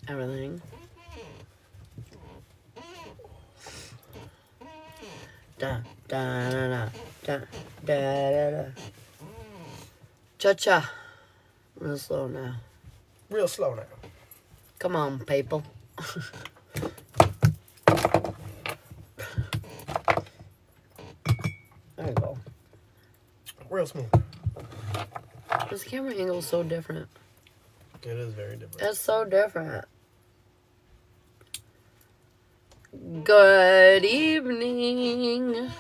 Everything. Da da da da da da da. Cha cha. Real slow now. Real slow now. Come on, people. There you go. Real smooth. This camera angle is so different. It is very different. It's so different. Good evening.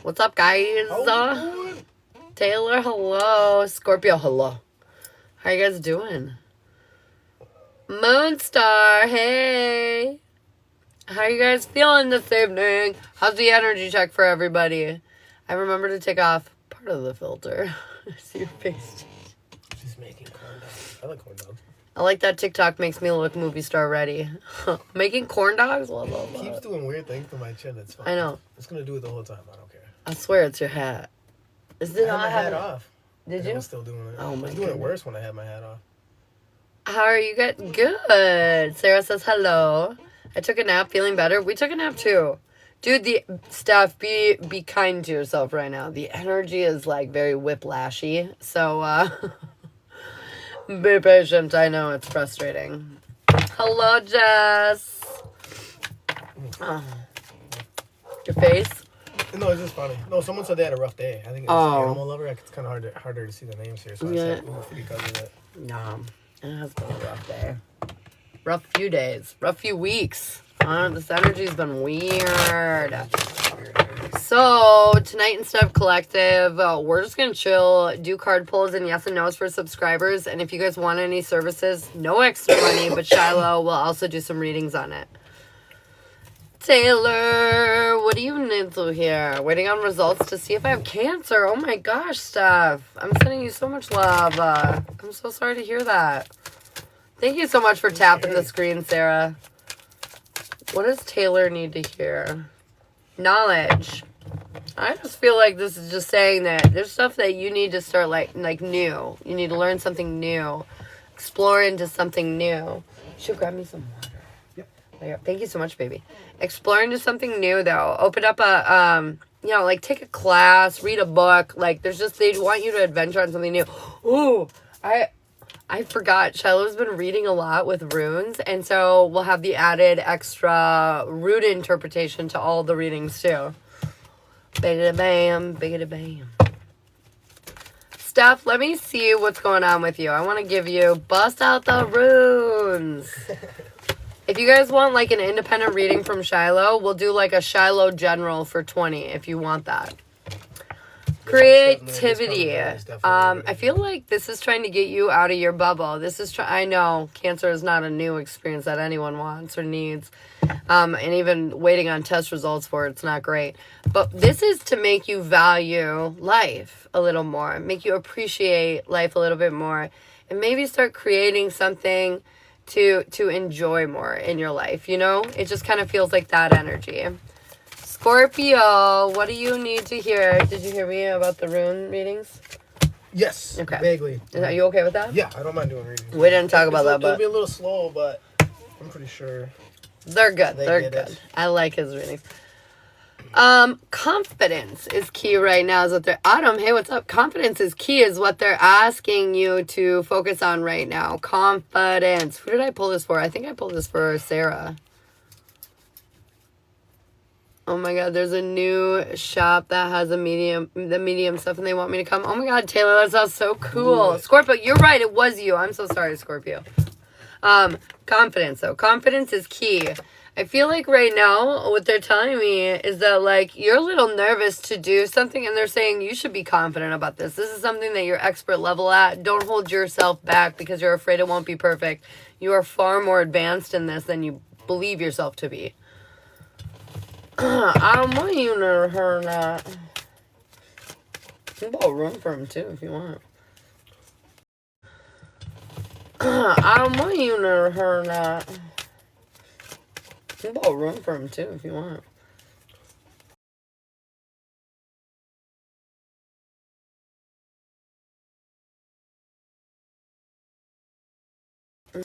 What's up, guys? Taylor, hello. Scorpio, hello. How you guys doing? Moonstar, hey. How you guys feeling this evening? How's the energy check for everybody? I remember to take off part of the filter. I see your face. She's making corn dogs. I like corn dogs. I like that TikTok makes me look movie star ready. Making corn dogs? Love, love, love. It keeps doing weird things to my chin. It's fine. I know. It's going to do it the whole time. I don't care. I swear it's your hat. Is it I had my hat off. Did you? I was still doing it. Oh, my I was doing goodness. it worse when I had my hat off. How are you guys? Good. Sarah says hello. I took a nap, feeling better. We took a nap too. Dude, the Steph, be kind to yourself right now. The energy is like very whiplashy. So be patient. I know it's frustrating. Hello, Jess. Oh. Your face? No, it's just funny. No, someone said they had a rough day. I think it was Animal Lover. It's kind of harder to see the names here, so I said oof because of it. No, it has been a rough day. Rough few days. Rough few weeks. This energy's been weird. So, tonight instead of collective, we're just going to chill, do card pulls and yes and no's for subscribers. And if you guys want any services, no extra money, but Shiloh will also do some readings on it. Taylor, what do you need to here? Waiting on results to see if I have cancer. Oh my gosh, Steph. I'm sending you so much love. I'm so sorry to hear that. Thank you so much for tapping the screen, Sarah. What does Taylor need to hear? Knowledge. I just feel like this is just saying that there's stuff that you need to start like new. You need to learn something new. Explore into something new. You should grab me some water. Yep. Thank you so much, baby. Explore into something new, though. Open up a, like take a class, read a book. Like there's just, they want you to adventure on something new. Ooh, I forgot. Shiloh's been reading a lot with runes, and so we'll have the added extra rune interpretation to all the readings, too. Biggity bam, biggity bam. Steph, let me see what's going on with you. I want to give you bust out the runes. If you guys want like an independent reading from Shiloh, we'll do like a Shiloh general for 20 if you want that. Creativity. I feel like this is trying to get you out of your bubble. I know cancer is not a new experience that anyone wants or needs. And even waiting on test results for it's not great. But this is to make you value life a little more, make you appreciate life a little bit more, and maybe start creating something to enjoy more in your life, you know? It just kind of feels like that energy. Scorpio, what do you need to hear? Did you hear me about the rune readings? Yes. Okay. Vaguely. Are you okay with that? Yeah, I don't mind doing readings. We didn't talk about that, but it'll be a little slow, but I'm pretty sure they're good. They're good. I like his readings. Confidence is key right now. Is what they're Autumn. Hey, what's up? Confidence is key. Is what they're asking you to focus on right now. Confidence. Who did I pull this for? I think I pulled this for Sarah. Oh my God, there's a new shop that has the medium stuff and they want me to come. Oh my God, Taylor, that sounds so cool. Scorpio, you're right. It was you. I'm so sorry, Scorpio. Confidence, though. Confidence is key. I feel like right now what they're telling me is that like you're a little nervous to do something and they're saying you should be confident about this. This is something that you're expert level at. Don't hold yourself back because you're afraid it won't be perfect. You are far more advanced in this than you believe yourself to be. I don't want you to hear that. You can borrow room for him too if you want. I don't want you to hear that. You can borrow room for him too if you want.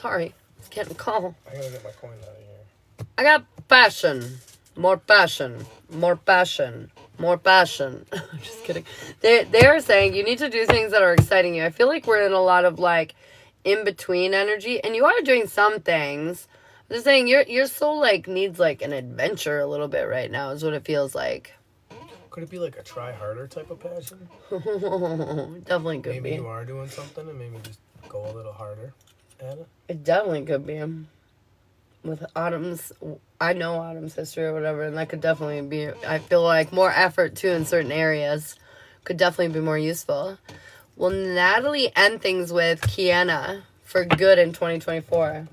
Sorry. It's getting cold. I gotta get my coin out of here. I got passion. More passion. More passion. More passion. Just kidding. They are saying you need to do things that are exciting you. I feel like we're in a lot of like in between energy, and you are doing some things. I'm just saying your soul like needs like an adventure a little bit right now is what it feels like. Could it be like a try harder type of passion? Definitely could be. Maybe you are doing something and maybe just go a little harder at it. It definitely could be. With Autumn's, I know Autumn's history or whatever, and that could definitely be, I feel like more effort too in certain areas could definitely be more useful. Will Natalie end things with Kiana for good in 2024?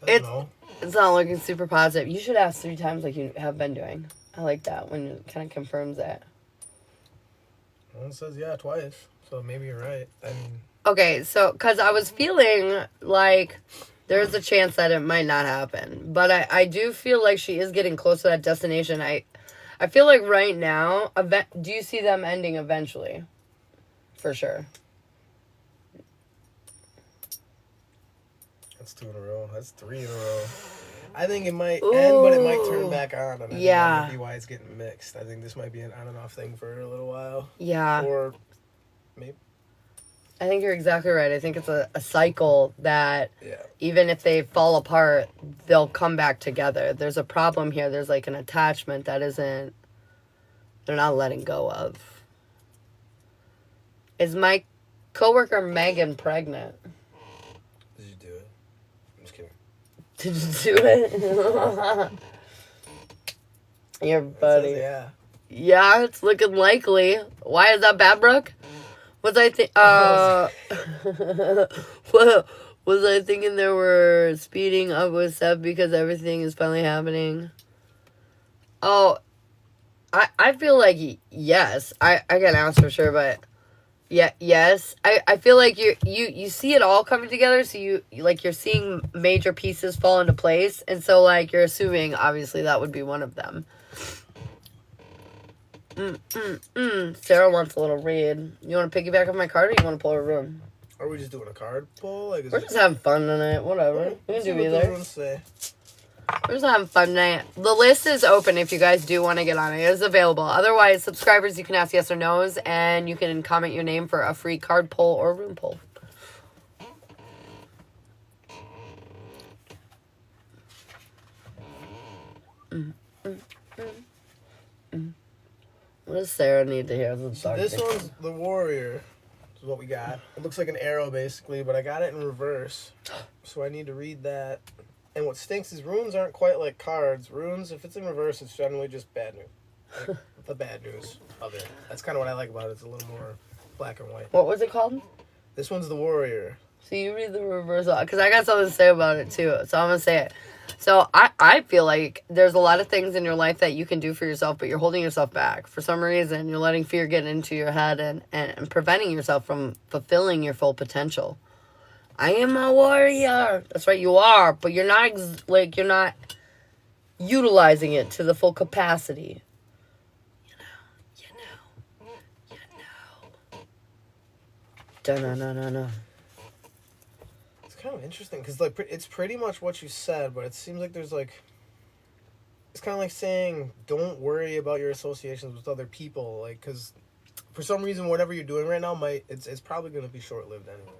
It's not looking super positive. You should ask 3 times like you have been doing. I like that when it kind of confirms that. Well, it says yeah twice, so maybe you're right. I mean... Okay, so, because I was feeling like there's a chance that it might not happen. But I do feel like she is getting close to that destination. I feel like right now, do you see them ending eventually? For sure. That's 2 in a row. That's 3 in a row. I think it might end, but it might turn back on. And I think that might be why it's getting mixed. I think this might be an on and off thing for a little while. Yeah. Or maybe. I think you're exactly right. I think it's a cycle that even if they fall apart, they'll come back together. There's a problem here. There's like an attachment that they're not letting go of. Is my coworker Megan pregnant? Did you do it? I'm just kidding. Did you do it? Your buddy. Yeah. Yeah, it's looking likely. Why is that bad, Brooke? Was I was I thinking they were speeding up with Seth because everything is finally happening? Oh, I feel like yes. I can't ask for sure, but yeah, yes. I feel like you see it all coming together, so you're seeing major pieces fall into place, and so like you're assuming obviously that would be one of them. Sarah wants a little read. You want to piggyback off my card, or you want to pull a room? Are we just doing a card pull? Like, we're just having fun tonight. Whatever. We can do either. We're just having fun tonight. The list is open if you guys do want to get on it. It is available. Otherwise, subscribers, you can ask yes or no's, and you can comment your name for a free card pull or room pull. What does Sarah need to hear? So this one's the warrior. This is what we got. It looks like an arrow, basically, but I got it in reverse. So I need to read that. And what stinks is runes aren't quite like cards. Runes, if it's in reverse, it's generally just bad news. Like, the bad news of it. That's kind of what I like about it. It's a little more black and white. What was it called? This one's the warrior. So you read the reverse, because I got something to say about it too. So I'm going to say it. So I feel like there's a lot of things in your life that you can do for yourself, but you're holding yourself back. For some reason, you're letting fear get into your head and preventing yourself from fulfilling your full potential. I am a warrior. That's right, you are, but you're not, you're not utilizing it to the full capacity. You know. Da-na-na-na-na. Kind of interesting because like it's pretty much what you said, but it seems like there's like it's kind of like saying don't worry about your associations with other people, like because for some reason whatever you're doing right now it's probably going to be short-lived anyways.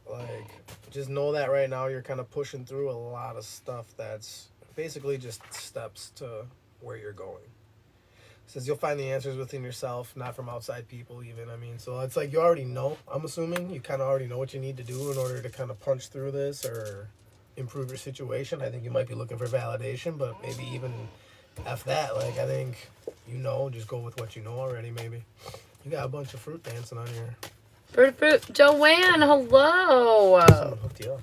Like just know that right now you're kind of pushing through a lot of stuff that's basically just steps to where you're going. It says you'll find the answers within yourself, not from outside people even. I mean, so it's like you already know, I'm assuming. You kind of already know what you need to do in order to kind of punch through this or improve your situation. I think you might be looking for validation, but maybe even F that. Like, I think, just go with what you know already, maybe. You got a bunch of fruit dancing on here. Fruit. Joanne, hello. Someone hooked you up.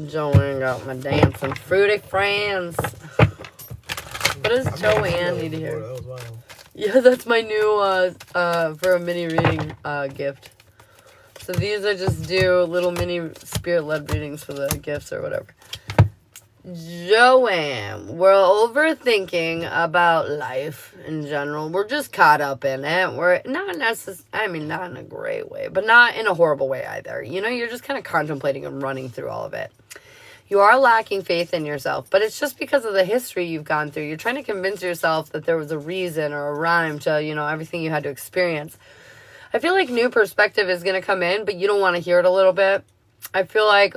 Joanne got my dancing fruity friends. What does Joanne need to hear? That was wild. Yeah, that's my new, for a mini reading, gift. So these I just do little mini spirit-led readings for the gifts or whatever. Joanne, we're overthinking about life in general. We're just caught up in it. We're not not in a great way, but not in a horrible way either. You know, you're just kind of contemplating and running through all of it. You are lacking faith in yourself, but it's just because of the history you've gone through. You're trying to convince yourself that there was a reason or a rhyme to, everything you had to experience. I feel like new perspective is going to come in, but you don't want to hear it a little bit. I feel like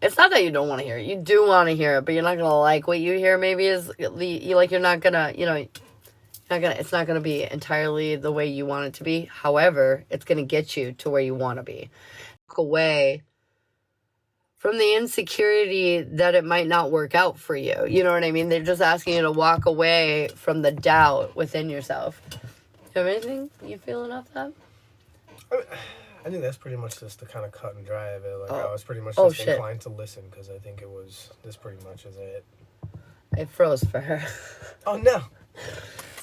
it's not that you don't want to hear it. You do want to hear it, but you're not going to like what you hear. Maybe it's not going to, it's not going to be entirely the way you want it to be. However, it's going to get you to where you want to be. Walk away from the insecurity that it might not work out for you. You know what I mean? They're just asking you to walk away from the doubt within yourself. Do you have anything you feeling off that? I think that's pretty much just the kind of cut and dry of it. Like, I was pretty much just inclined to listen because I think this pretty much is it. It froze for her. Oh, no.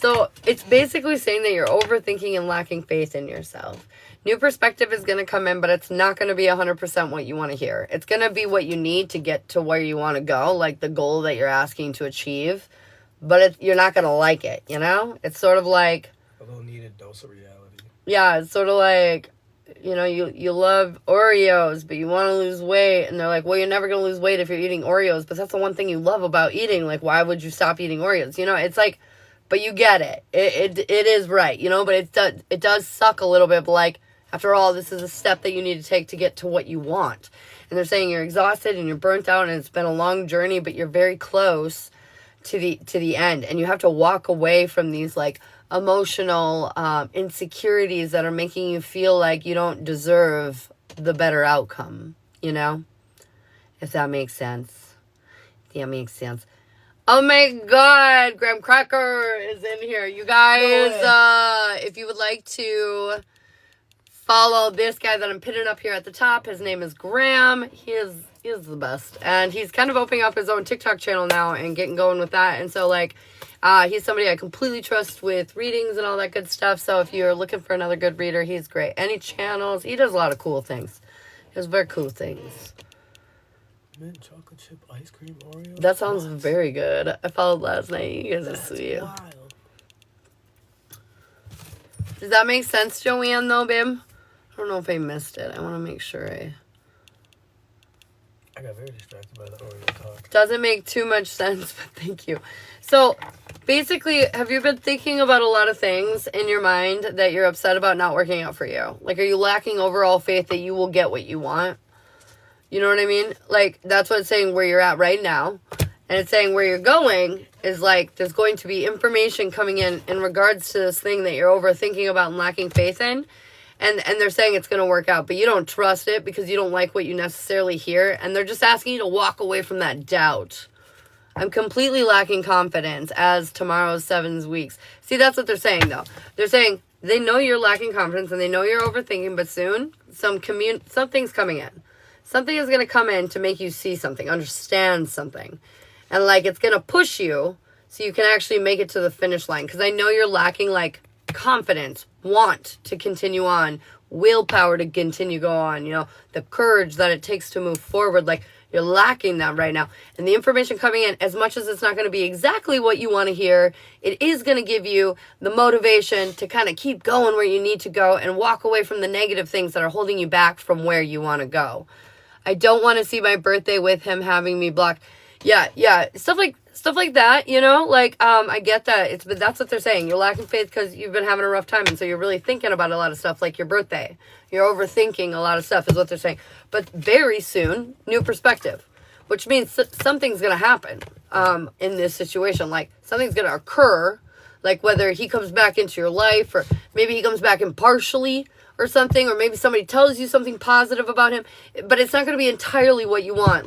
So it's basically saying that you're overthinking and lacking faith in yourself. New perspective is going to come in, but it's not going to be 100% what you want to hear. It's going to be what you need to get to where you want to go, like the goal that you're asking to achieve. But you're not going to like it, you know? It's sort of like a little needed dose of reality. Yeah, it's sort of like, you love Oreos, but you want to lose weight. And they're like, well, you're never going to lose weight if you're eating Oreos. But that's the one thing you love about eating. Like, why would you stop eating Oreos? It's like, but you get it. It is right, but it does suck a little bit. But like, after all, this is a step that you need to take to get to what you want. And they're saying you're exhausted and you're burnt out and it's been a long journey, but you're very close to the end. And you have to walk away from these like emotional insecurities that are making you feel like you don't deserve the better outcome, if that makes sense. Yeah, makes sense. Oh my God, Graham Cracker is in here. You guys, if you would like to follow this guy that I'm pinning up here at the top, his name is Graham. He is the best. And he's kind of opening up his own TikTok channel now and getting going with that. And so, he's somebody I completely trust with readings and all that good stuff. So if you're looking for another good reader, he's great. Any channels, he does a lot of cool things. He does very cool things. Mint chocolate chip ice cream Oreo. That sounds very good. I followed last night. You guys are sweet. Wild. Does that make sense, Joanne, though, babe? I don't know if I missed it. I want to make sure I got very distracted by the Oreo talk. Doesn't make too much sense, but thank you. So, basically, have you been thinking about a lot of things in your mind that you're upset about not working out for you? Like, are you lacking overall faith that you will get what you want? You know what I mean? Like, that's what it's saying where you're at right now. And it's saying where you're going is like, there's going to be information coming in regards to this thing that you're overthinking about and lacking faith in. And they're saying it's going to work out, but you don't trust it because you don't like what you necessarily hear. And they're just asking you to walk away from that doubt. I'm completely lacking confidence as tomorrow's 7 weeks. See, that's what they're saying, though. They're saying they know you're lacking confidence and they know you're overthinking, but soon something's coming in. Something is going to come in to make you see something, understand something. And, it's going to push you so you can actually make it to the finish line. Because I know you're lacking, confidence, want to continue on, willpower to continue go on, the courage that it takes to move forward. You're lacking that right now. And the information coming in, as much as it's not going to be exactly what you want to hear, it is going to give you the motivation to kind of keep going where you need to go and walk away from the negative things that are holding you back from where you want to go. I don't want to see my birthday with him having me blocked. Yeah. Stuff like that, I get that. But that's what they're saying. You're lacking faith because you've been having a rough time. And so you're really thinking about a lot of stuff like your birthday. You're overthinking a lot of stuff is what they're saying. But very soon, new perspective, which means something's going to happen in this situation. Something's going to occur, whether he comes back into your life or maybe he comes back impartially or something, or maybe somebody tells you something positive about him, but it's not going to be entirely what you want.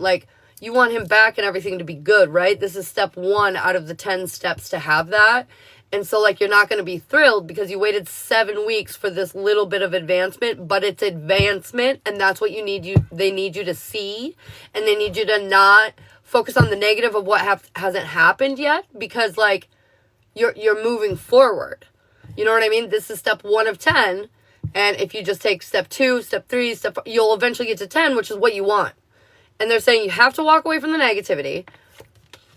You want him back and everything to be good, right? This is step 1 out of the 10 steps to have that. And so, you're not going to be thrilled because you waited 7 weeks for this little bit of advancement, but it's advancement, and that's what they need you to see, and they need you to not focus on the negative of what hasn't happened yet, because, you're moving forward. You know what I mean? This is step 1 of 10, and if you just take step 2, step 3, you'll eventually get to 10, which is what you want. And they're saying you have to walk away from the negativity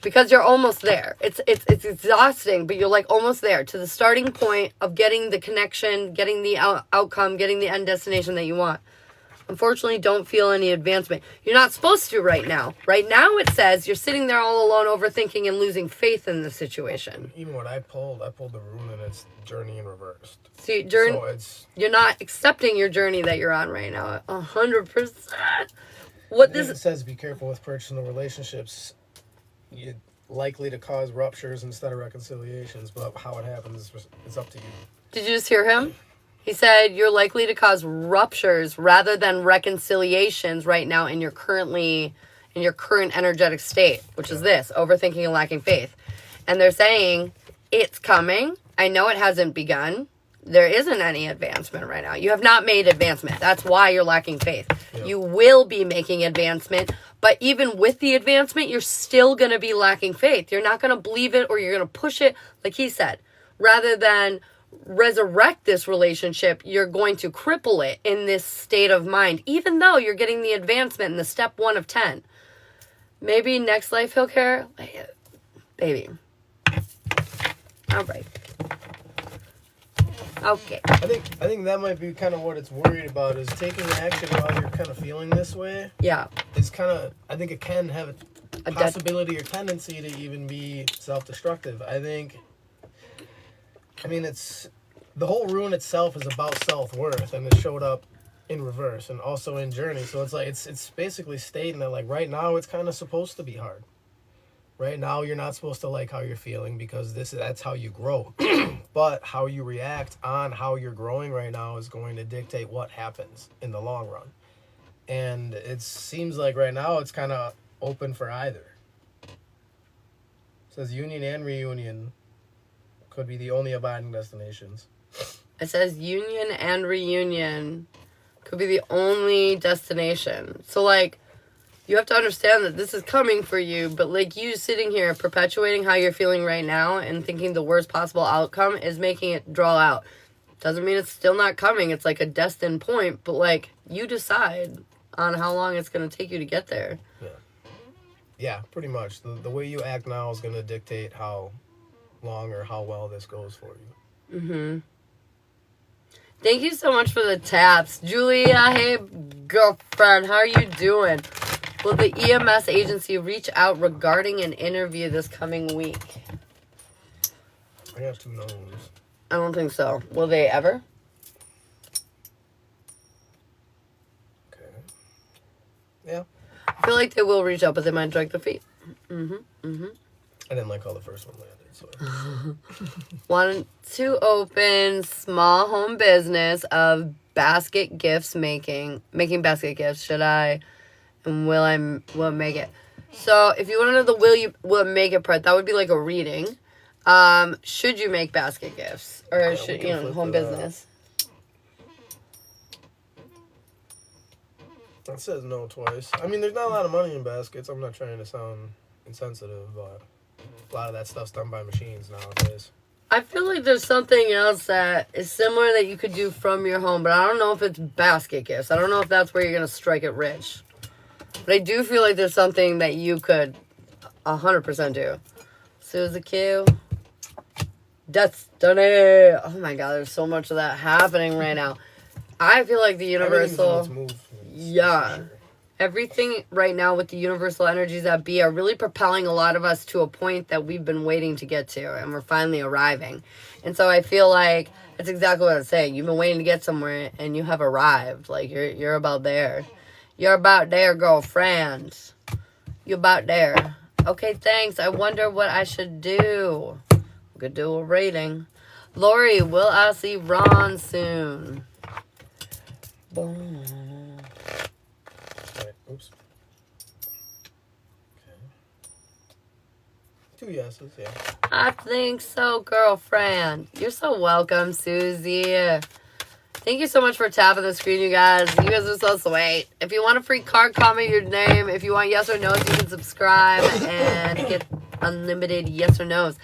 because you're almost there. It's exhausting, but you're like almost there to the starting point of getting the connection, getting the outcome, getting the end destination that you want. Unfortunately, don't feel any advancement. You're not supposed to right now. Right now it says you're sitting there all alone overthinking and losing faith in the situation. Even what I pulled the rune and it's journey in reverse. See, So it's... you're not accepting your journey that you're on right now. 100%. It says be careful with personal relationships. You're likely to cause ruptures instead of reconciliations, but how it happens is up to you. Did you just hear him? He said you're likely to cause ruptures rather than reconciliations right now in your current energetic state, which is this, overthinking and lacking faith. And they're saying it's coming. I know it hasn't begun. There isn't any advancement right now. You have not made advancement. That's why you're lacking faith. Yeah. You will be making advancement, but even with the advancement, you're still going to be lacking faith. You're not going to believe it or you're going to push it, like he said. Rather than resurrect this relationship, you're going to cripple it in this state of mind, even though you're getting the advancement in the step 1 of 10. Maybe next life he'll care. Baby. All right. Okay. I think that might be kind of what it's worried about, is taking action while you're kind of feeling this way. Yeah. It's kind of, I think it can have a possibility or tendency to even be self-destructive. It's, the whole rune itself is about self-worth, and it showed up in reverse and also in journey. So it's like, it's basically stating that, like, right now it's kind of supposed to be hard. Right now you're not supposed to like how you're feeling because that's how you grow. But how you react on how you're growing right now is going to dictate what happens in the long run. And it seems like right now it's kind of open for either. It says union and reunion could be the only abiding destinations. It says union and reunion could be the only destination. So, like, you have to understand that this is coming for you, but, like, you sitting here perpetuating how you're feeling right now and thinking the worst possible outcome is making it draw out. Doesn't mean it's still not coming. It's like a destined point, but, like, you decide on how long it's going to take you to get there. Yeah, pretty much. The way you act now is going to dictate how long or how well this goes for you. Mm-hmm. Thank you so much for the taps. Julia, hey, girlfriend, how are you doing? Will the EMS agency reach out regarding an interview this coming week? I have 2 no's. I don't think so. Will they ever? Okay. Yeah. I feel like they will reach out, but they might drag their feet. Mm-hmm. Mm-hmm. I didn't like how the first one landed, so. Want to open small home business of basket gifts making basket gifts. Should I? And will it make it? So if you want to know the will it make it part, that would be like a reading. Should you make basket gifts or should home business? It says no twice. I mean, there's not a lot of money in baskets. I'm not trying to sound insensitive, but a lot of that stuff's done by machines nowadays. I feel like there's something else that is similar that you could do from your home, but I don't know if it's basket gifts. I don't know if that's where you're gonna strike it rich. But I do feel like there's something that you could 100% do. Suzy Q. Destiny. Oh my god, there's so much of that happening right now. I feel like the universal... Yeah. Sure. Everything right now with the universal energies that be are really propelling a lot of us to a point that we've been waiting to get to, and we're finally arriving. And so I feel like that's exactly what I'm saying. You've been waiting to get somewhere, and you have arrived. Like, you're about there. You're about there, girlfriend. You're about there. Okay, thanks. I wonder what I should do. We could do a rating. Lori, will I see Ron soon? Boom. Oops. Okay. 2 yeses, yeah. I think so, girlfriend. You're so welcome, Susie. Thank you so much for tapping the screen, you guys. You guys are so sweet. If you want a free card, comment your name. If you want yes or no's, you can subscribe and get unlimited yes or no's.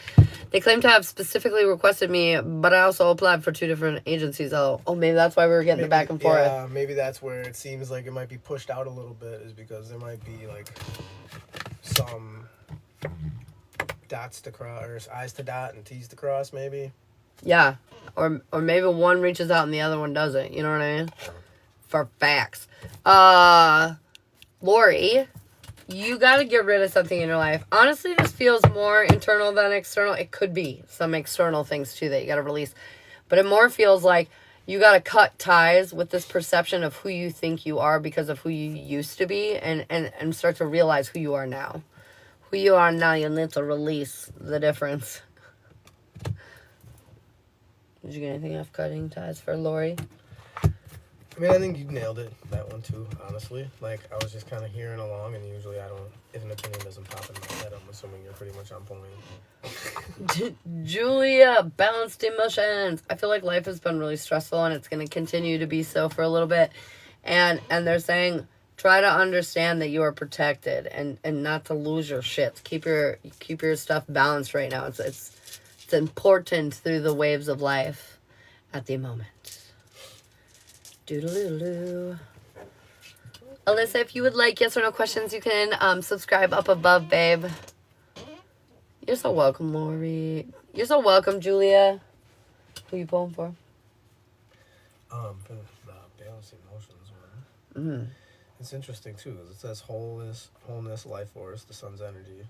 They claim to have specifically requested me, but I also applied for 2 different agencies. Oh, maybe that's why we were getting the back and forth. Yeah, maybe that's where it seems like it might be pushed out a little bit, is because there might be like some dots to cross, or I's to dot and T's to cross, maybe. Yeah, or maybe one reaches out and the other one doesn't. You know what I mean? For facts. Lori, you got to get rid of something in your life. Honestly, this feels more internal than external. It could be some external things too that you got to release. But it more feels like you got to cut ties with this perception of who you think you are because of who you used to be, and start to realize who you are now. Who you are now, you need to release the difference. Did you get anything off cutting ties for Lori? I mean, I think you nailed it, that one too, honestly. Like, I was just kind of hearing along, and usually I don't, if an opinion doesn't pop in my head, I'm assuming you're pretty much on point. Julia, balanced emotions. I feel like life has been really stressful, and it's going to continue to be so for a little bit. And they're saying, try to understand that you are protected, and not to lose your shit. Keep your stuff balanced right now. It's important through the waves of life at the moment. Doodle-doo. Alyssa, if you would like yes or no questions, you can subscribe up above, babe. You're so welcome, Lori. You're so welcome, Julia. Who you pulling for? For the balancing emotions one. Mm-hmm. It's interesting too, because it says wholeness, life force, the sun's energy.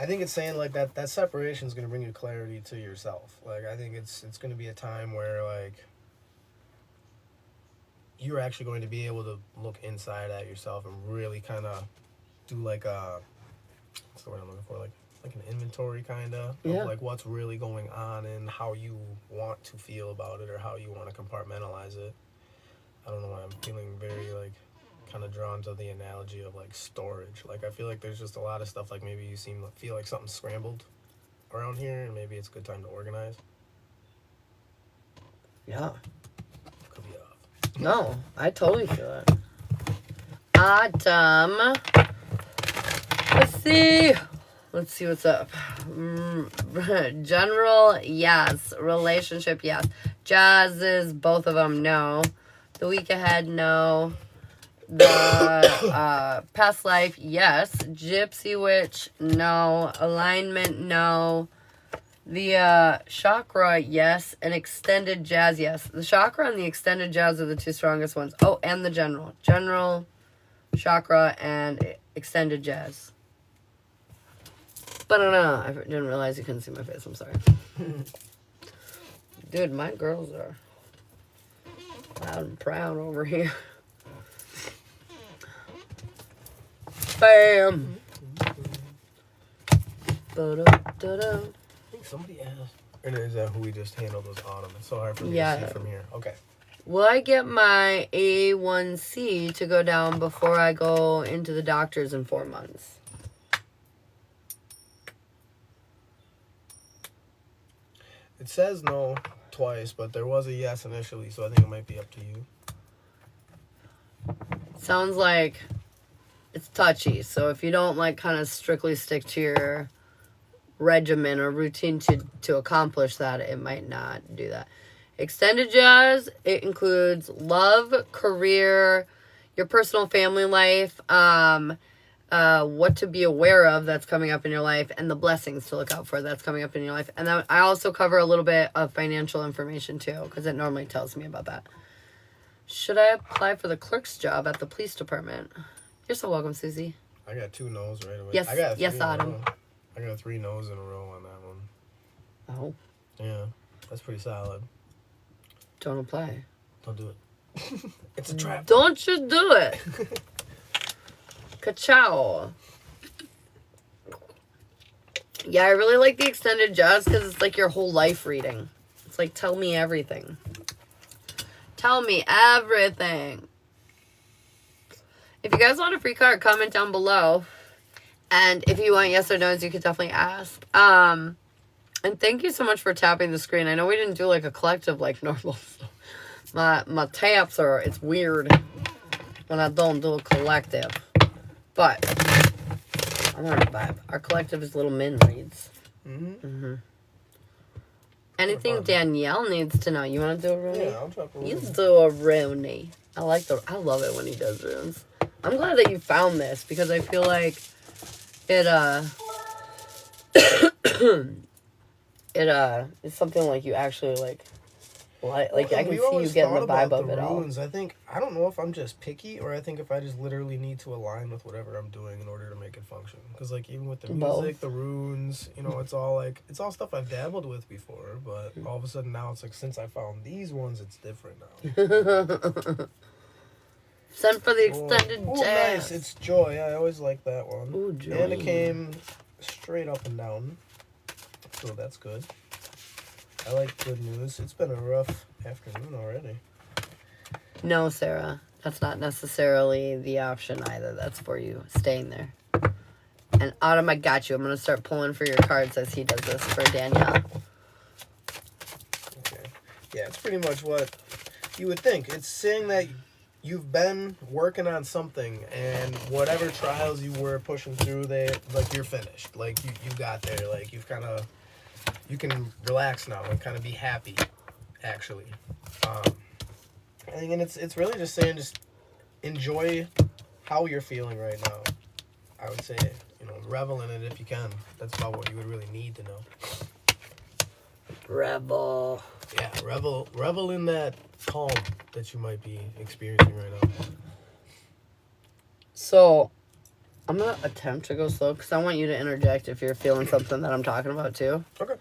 I think it's saying like that separation is going to bring you clarity to yourself. Like, I think it's going to be a time where like you're actually going to be able to look inside at yourself and really kind of do like what's the word I'm looking for, like an inventory kind of like what's really going on and how you want to feel about it, or how you want to compartmentalize it. I don't know why I'm feeling very like kind of drawn to the analogy of like storage. Like, I feel like there's just a lot of stuff, like maybe you feel like something's scrambled around here, and maybe it's a good time to organize. Yeah. Could be off. No, I totally feel it. Autumn. Let's see what's up. General, yes. Relationship, yes. Jazzes, both of them, no. The week ahead, no. The past life, yes. Gypsy witch, no. Alignment, no. The chakra, yes. And extended jazz, yes. The chakra and the extended jazz are the 2 strongest ones. Oh, and the general. General, chakra, and extended jazz. But I didn't realize you couldn't see my face. I'm sorry. Dude, my girls are loud and proud over here. Bam. I think somebody asked. Or is that who we just handled was Autumn? It's so hard for me to see from here. Okay. Will I get my A1C to go down before I go into the doctors in 4 months? It says no twice, but there was a yes initially, so I think it might be up to you. Sounds like it's touchy, so if you don't like kind of strictly stick to your regimen or routine to accomplish that, it might not do that. Extended jazz, it includes love, career, your personal family life, what to be aware of that's coming up in your life, and the blessings to look out for that's coming up in your life. And then I also cover a little bit of financial information too, because it normally tells me about that. Should I apply for the clerk's job at the police department? You're so welcome, Susie. I got 2 no's right away. Yes, I got yes, Autumn. I got 3 no's in a row on that one. Oh. Yeah, that's pretty solid. Don't apply. Don't do it. It's a trap. Don't you do it. Ka-chow. Yeah, I really like the extended jazz because it's like your whole life reading. It's like, tell me everything. Tell me everything. If you guys want a free card, comment down below. And if you want yes or no's, you could definitely ask. And thank you so much for tapping the screen. I know we didn't do like a collective like normal stuff. My taps are, it's weird when I don't do a collective. But I want to vibe. Our collective is Little Min reads. Anything Danielle needs to know. You want to do a Rooney? Yeah, I'll drop a Rooney. You do a Rooney. I love it when he does runes. I'm glad that you found this because I feel like it it's something like you actually like I can see you getting the vibe of it all. I think I don't know if I'm just picky or I think if I just literally need to align with whatever I'm doing in order to make it function. Because like even with the music, the runes, you know, it's all stuff I've dabbled with before, but all of a sudden now it's like since I found these ones, it's different now. Send for the extended jazz. Nice. It's Joy. I always like that one. Ooh, Joy. And it came straight up and down, so that's good. I like good news. It's been a rough afternoon already. No, Sarah. That's not necessarily the option either. That's for you staying there. And Autumn, I got you. I'm going to start pulling for your cards as he does this for Danielle. Okay. Yeah, it's pretty much what you would think. It's saying that you've been working on something and whatever trials you were pushing through, you're finished. Like, you got there. Like, you can relax now and kind of be happy, actually. And it's really just saying just enjoy how you're feeling right now. I would say, revel in it if you can. That's about what you would really need to know. Revel. Yeah, revel in that calm that you might be experiencing right now. So, I'm going to attempt to go slow because I want you to interject if you're feeling something that I'm talking about too. Okay.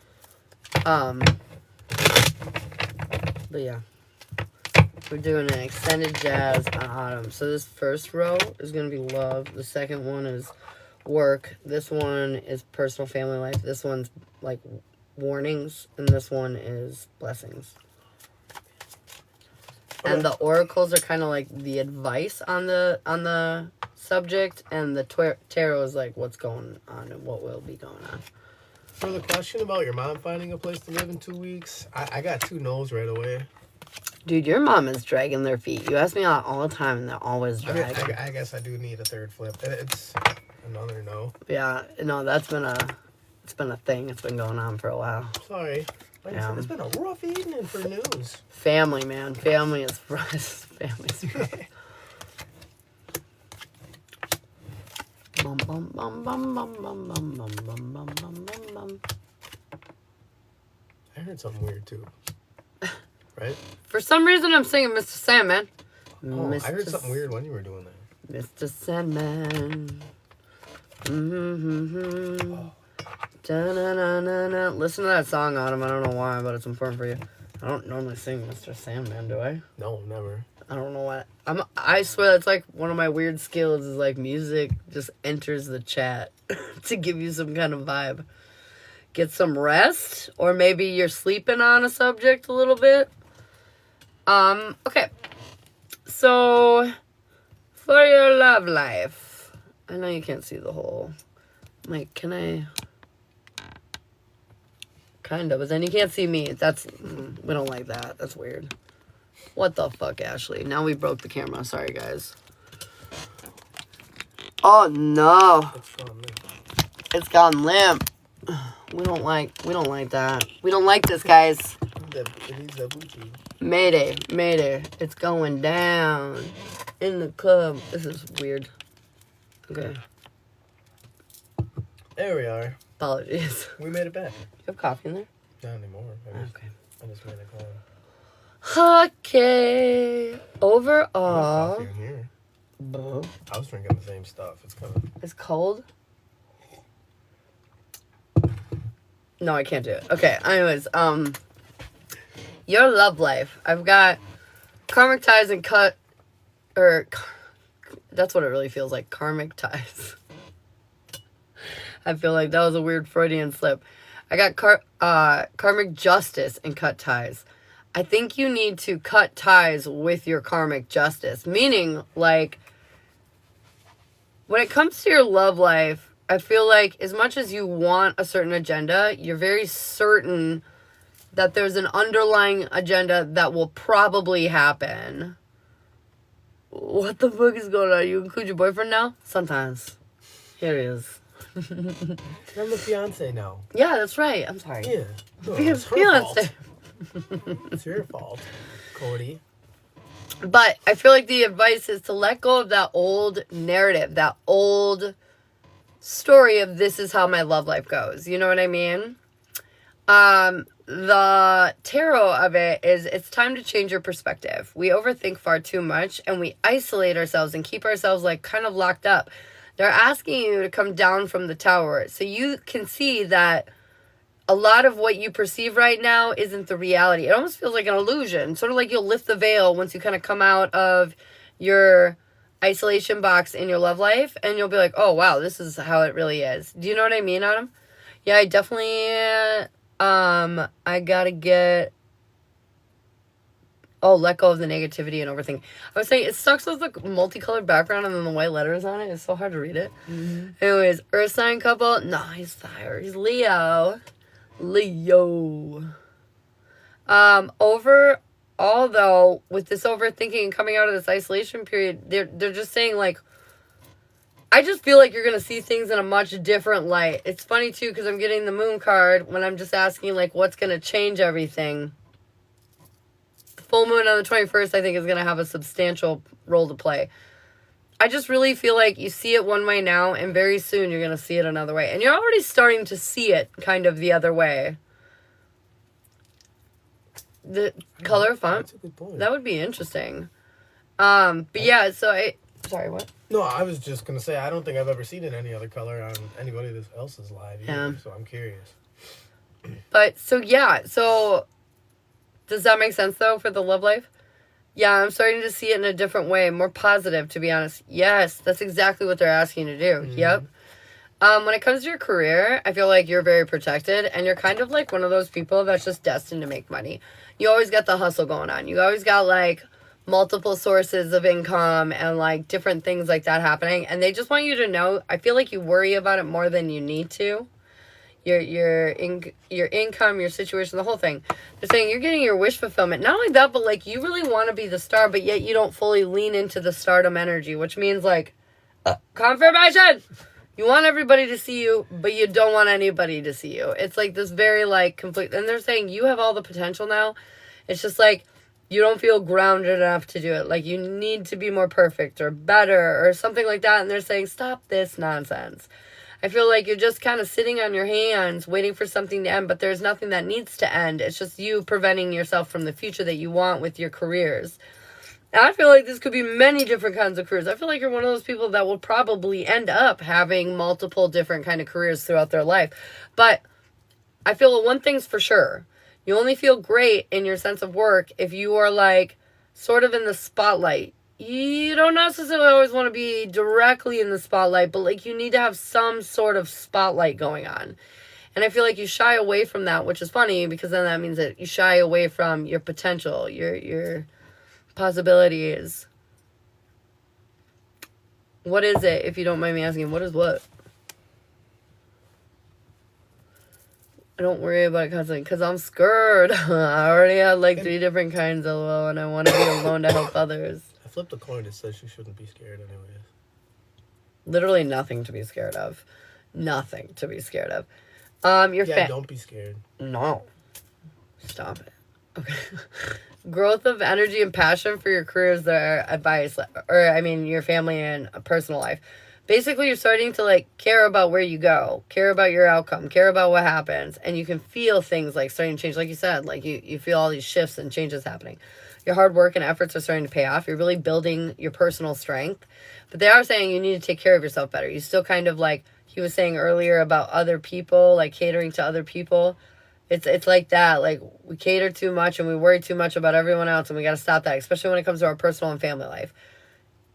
But yeah. We're doing an extended jazz on Autumn. So this first row is going to be love. The second one is work. This one is personal family life. This one's like warnings. And this one is blessings. Okay. And the oracles are kind of like the advice on the subject. And the tarot is like what's going on and what will be going on. For the question about your mom finding a place to live in 2 weeks, I got 2 no's right away. Dude, your mom is dragging their feet. You ask me all the time, and they're always dragging. I guess I do need a third flip. It's another no. Yeah, no, it's been a thing. It's been going on for a while. Sorry. It's been a rough evening for news. Family, man. Family is rough. Family's rough. Bum, bum, bum, bum, bum, bum, bum, bum, bum, bum, bum, bum. I heard something weird, too. Right? For some reason, I'm singing Mr. Sandman. Oh, I heard something weird when you were doing that. Mr. Sandman. Mm-hmm. Oh. Da-na-na-na-na. Listen to that song, Autumn. I don't know why, but it's important for you. I don't normally sing Mr. Sandman, do I? No, never. I don't know what. I swear that's like one of my weird skills is like music just enters the chat to give you some kind of vibe. Get some rest, or maybe you're sleeping on a subject a little bit. Okay. So, for your love life, I know you can't see the whole. Like, can I? Kind of, but then you can't see me. We don't like that. That's weird. What the fuck, Ashley? Now we broke the camera. Sorry, guys. Oh no! It's gone limp. We don't like that. We don't like this, guys. Mayday. It's going down in the club. This is weird. Okay. There we are. Apologies. We made it back. You have coffee in there? Not anymore. Okay. I just made it cold. Okay. Overall. Coffee in here. I was drinking the same stuff. It's kind of. It's cold? No, I can't do it. Okay, anyways, your love life. I've got karmic ties and that's what it really feels like, karmic ties. I feel like that was a weird Freudian slip. I got karmic justice and cut ties. I think you need to cut ties with your karmic justice, meaning, like, when it comes to your love life, I feel like as much as you want a certain agenda, you're very certain that there's an underlying agenda that will probably happen what the fuck is going on? You include your boyfriend now? Sometimes. Here he is. I'm the fiance now. Yeah, that's right. I'm sorry. Yeah. No, Because it's her fiance. fault. It's your fault, Cody. But I feel like the advice is to let go of that old narrative, that old story of this is how my love life goes. You know what I mean? The tarot of it is it's time to change your perspective. We overthink far too much and we isolate ourselves and keep ourselves like kind of locked up. They're asking you to come down from the tower so you can see that a lot of what you perceive right now isn't the reality. It almost feels like an illusion. Sort of like you'll lift the veil once you kind of come out of your isolation box in your love life and you'll be like, oh wow, this is how it really is. Do you know what I mean, Adam? Yeah, I definitely I gotta get let go of the negativity and overthinking. I was saying it sucks with the multicolored background and then the white letters on it. It's so hard to read it. Mm-hmm. Anyways, Earth sign couple. No, he's fire. He's Leo. Overall though, with this overthinking and coming out of this isolation period, they're just saying like, I just feel like you're going to see things in a much different light. It's funny too, because I'm getting the moon card when I'm just asking like, what's going to change everything. The full moon on the 21st, I think, is going to have a substantial role to play. I just really feel like you see it one way now, and very soon you're going to see it another way. And you're already starting to see it kind of the other way. The color font, That's a good point. that would be interesting. But yeah, so sorry, what? No, I was just going to say, I don't think I've ever seen it any other color on anybody else's live either, Yeah. so I'm curious. But, so yeah, so does that make sense, though, for the love life? Yeah, I'm starting to see it in a different way, more positive, to be honest. Yes, that's exactly what they're asking you to do. Mm-hmm. Yep. When it comes to your career, I feel like you're very protected, and you're kind of like one of those people that's just destined to make money. You always got the hustle going on. You always got, like, multiple sources of income and, like, different things like that happening, and they just want you to know, I feel like you worry about it more than you need to. Your income, your situation, the whole thing. They're saying you're getting your wish fulfillment. Not only that, but like you really want to be the star, but yet you don't fully lean into the stardom energy, which means like confirmation. You want everybody to see you, but you don't want anybody to see you. It's like this very like complete. And they're saying you have all the potential now. It's just like you don't feel grounded enough to do it. Like you need to be more perfect or better or something like that. And they're saying stop this nonsense. I feel like you're just kind of sitting on your hands waiting for something to end, but there's nothing that needs to end. It's just you preventing yourself from the future that you want with your careers. And I feel like this could be many different kinds of careers. I feel like you're one of those people that will probably end up having multiple different kind of careers throughout their life. But I feel one thing's for sure. You only feel great in your sense of work if you are like sort of in the spotlight. You don't necessarily always want to be directly in the spotlight, but like you need to have some sort of spotlight going on. And I feel like you shy away from that, which is funny because then that means that you shy away from your potential, your possibilities. What is it, if you don't mind me asking? What is what? I don't worry about it constantly because I'm scared. I already had like 3 different kinds of LOL and I want to be alone to help others. I flipped a coin that says you shouldn't be scared anyways. Literally nothing to be scared of. Nothing to be scared of. Don't be scared. No. Stop it. Okay. Growth of energy and passion for your career is their advice. Or, I mean, your family and personal life. Basically, you're starting to, like, care about where you go. Care about your outcome. Care about what happens. And you can feel things, like, starting to change. Like you said, like, you feel all these shifts and changes happening. Your hard work and efforts are starting to pay off. You're really building your personal strength. But they are saying you need to take care of yourself better. You still kind of, like, he was saying earlier about other people, like, catering to other people. It's like that. Like, we cater too much and we worry too much about everyone else. And we got to stop that, especially when it comes to our personal and family life.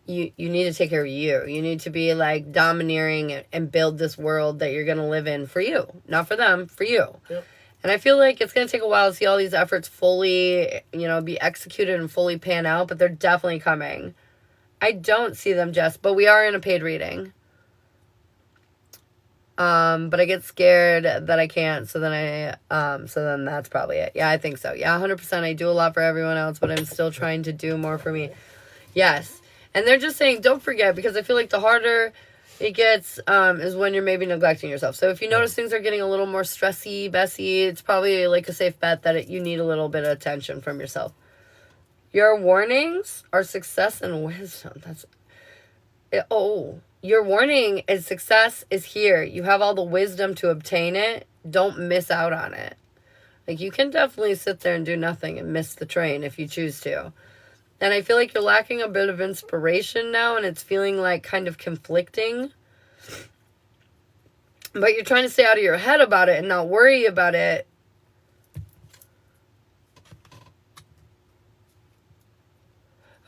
You need to take care of you. You need to be, like, domineering and build this world that you're going to live in for you. Not for them, for you. Yep. And I feel like it's going to take a while to see all these efforts fully, be executed and fully pan out, but they're definitely coming. I don't see them, Jess, but we are in a paid reading. But I get scared that I can't, so then that's probably it. Yeah, I think so. Yeah, 100%. I do a lot for everyone else, but I'm still trying to do more for me. Yes. And they're just saying, don't forget, because I feel like the harder it gets is when you're maybe neglecting yourself. So if you notice things are getting a little more stressy, Bessie, it's probably like a safe bet that you need a little bit of attention from yourself. Your warnings are success and wisdom. Your warning is success is here. You have all the wisdom to obtain it. Don't miss out on it. Like, you can definitely sit there and do nothing and miss the train if you choose to. And I feel like you're lacking a bit of inspiration now, and it's feeling like kind of conflicting. But you're trying to stay out of your head about it and not worry about it.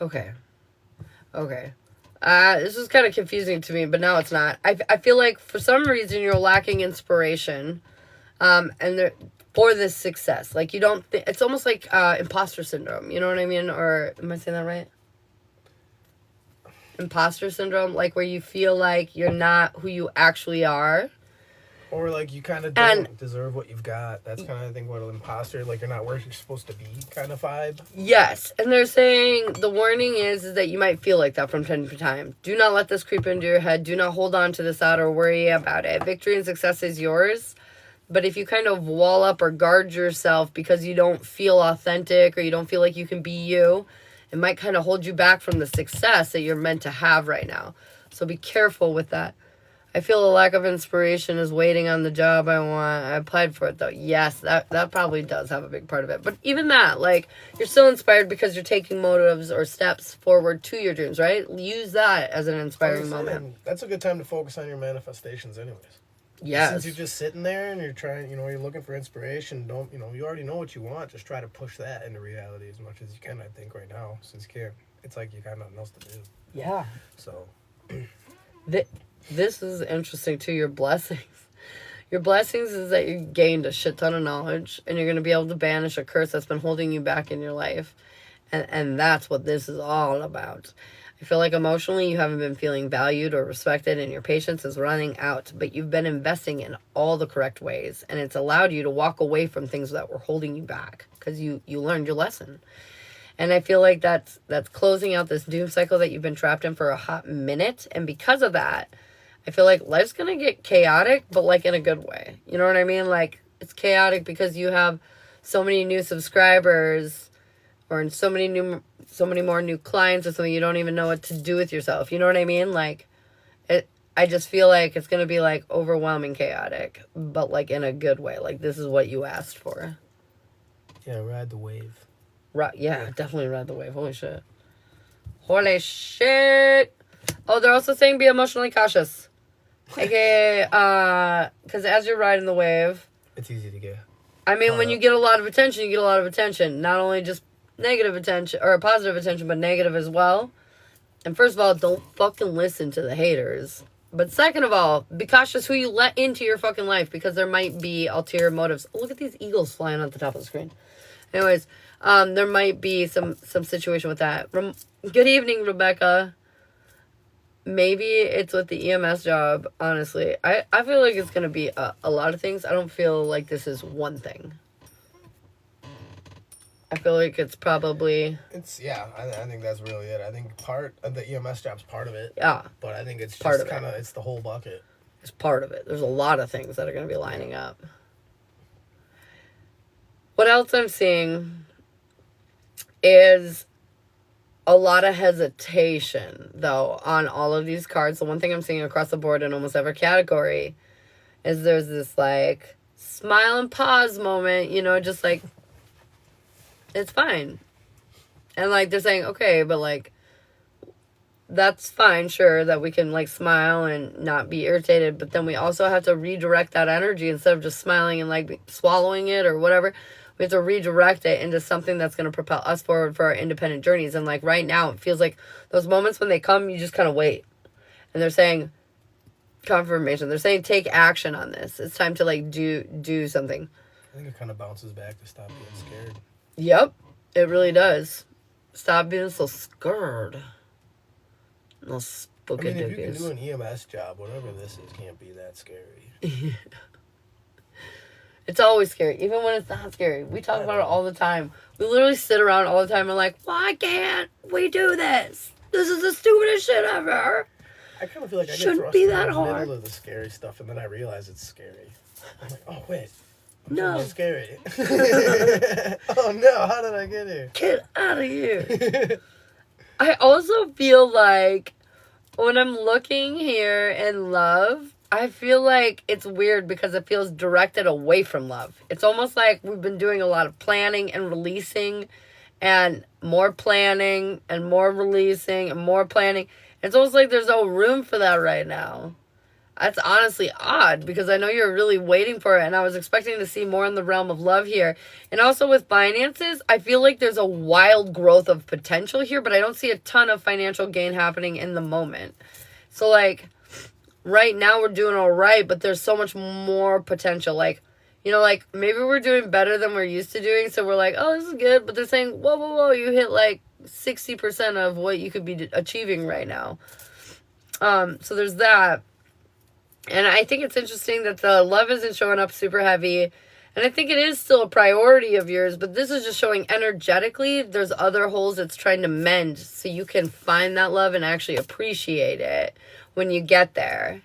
Okay. This is kind of confusing to me, but now it's not. I feel like for some reason you're lacking inspiration, for this success. Like, you don't it's almost like imposter syndrome. You know what I mean? Or am I saying that right? Imposter syndrome, like where you feel like you're not who you actually are. Or, like, you kind of don't deserve what you've got. That's kind of, I think, what an imposter, like, you're not where you're supposed to be kind of vibe. Yes. And they're saying the warning is that you might feel like that from time to time. Do not let this creep into your head. Do not hold on to this thought or worry about it. Victory and success is yours. But if you kind of wall up or guard yourself because you don't feel authentic or you don't feel like you can be you, it might kind of hold you back from the success that you're meant to have right now. So be careful with that. I feel a lack of inspiration is waiting on the job I want. I applied for it, though. Yes, that probably does have a big part of it. But even that, like, you're still inspired because you're taking motives or steps forward to your dreams, right? Use that as an inspiring moment. That's a good time to focus on your manifestations anyways. Yes. Since you're just sitting there and you're trying, you're looking for inspiration, you already know what you want. Just try to push that into reality as much as you can, I think, right now. Since you can't, it's like you got nothing else to do. Yeah. So. This is interesting, too, your blessings. Your blessings is that you gained a shit ton of knowledge, and you're going to be able to banish a curse that's been holding you back in your life. And that's what this is all about. I feel like emotionally you haven't been feeling valued or respected, and your patience is running out, but you've been investing in all the correct ways, and it's allowed you to walk away from things that were holding you back because you learned your lesson. And I feel like that's closing out this doom cycle that you've been trapped in for a hot minute, and because of that, I feel like life's going to get chaotic, but like in a good way. You know what I mean? Like, it's chaotic because you have so many new subscribers or so many more new clients or something. You don't even know what to do with yourself. You know what I mean? Like, I just feel like it's going to be like overwhelming chaotic, but like in a good way. Like, this is what you asked for. Yeah, ride the wave. Yeah, definitely ride the wave. Holy shit. Oh, they're also saying be emotionally cautious. Okay, because as you're riding the wave, it's easy to get. I mean, when you get a lot of attention, you get a lot of attention. Not only just negative attention or positive attention, but negative as well. And first of all, don't fucking listen to the haters. But second of all, be cautious who you let into your fucking life because there might be ulterior motives. Look at these eagles flying on the top of the screen. Anyways, there might be some situation with that. Good evening, Rebecca. Maybe it's with the EMS job, honestly. I feel like it's going to be a lot of things. I don't feel like this is one thing. I feel like it's probably... I think that's really it. I think part of the EMS job's part of it. Yeah. But I think it's just kind of, it's the whole bucket. It's part of it. There's a lot of things that are going to be lining up. What else I'm seeing is a lot of hesitation, though, on all of these cards. The one thing I'm seeing across the board in almost every category is there's this, like, smile and pause moment, just like, it's fine. And, like, they're saying, okay, but, like, that's fine, sure, that we can, like, smile and not be irritated, but then we also have to redirect that energy instead of just smiling and, like, swallowing it or whatever. We have to redirect it into something that's going to propel us forward for our independent journeys. And, like, right now, it feels like those moments when they come, you just kind of wait. And they're saying, confirmation. They're saying, take action on this. It's time to, like, do something. I think it kind of bounces back to stop being scared. Yep, it really does. Stop being so scared. No spooky if you can do an EMS job, whatever this is can't be that scary. It's always scary, even when it's not scary. We talk about it all the time. We literally sit around all the time and like, why can't we do this? This is the stupidest shit ever. I kind of feel like I get Shouldn't thrust be in that the hard. middle of the scary stuff, and then I realize it's scary. I'm like, oh wait, No. it's scary. Oh no, how did I get here? Get out of here. I also feel like when I'm looking here in love, I feel like it's weird because it feels directed away from love. It's almost like we've been doing a lot of planning and releasing and more planning and more releasing and more planning. It's almost like there's no room for that right now. That's honestly odd because I know you're really waiting for it and I was expecting to see more in the realm of love here. And also with finances, I feel like there's a wild growth of potential here, but I don't see a ton of financial gain happening in the moment. So like right now we're doing all right, but there's so much more potential. Like, you know, like maybe we're doing better than we're used to doing. So we're like, oh, this is good. But they're saying, whoa, whoa, whoa, you hit like 60% of what you could be achieving right now. So there's that. And I think it's interesting that the love isn't showing up super heavy. And I think it is still a priority of yours, but this is just showing energetically there's other holes it's trying to mend so you can find that love and actually appreciate it when you get there.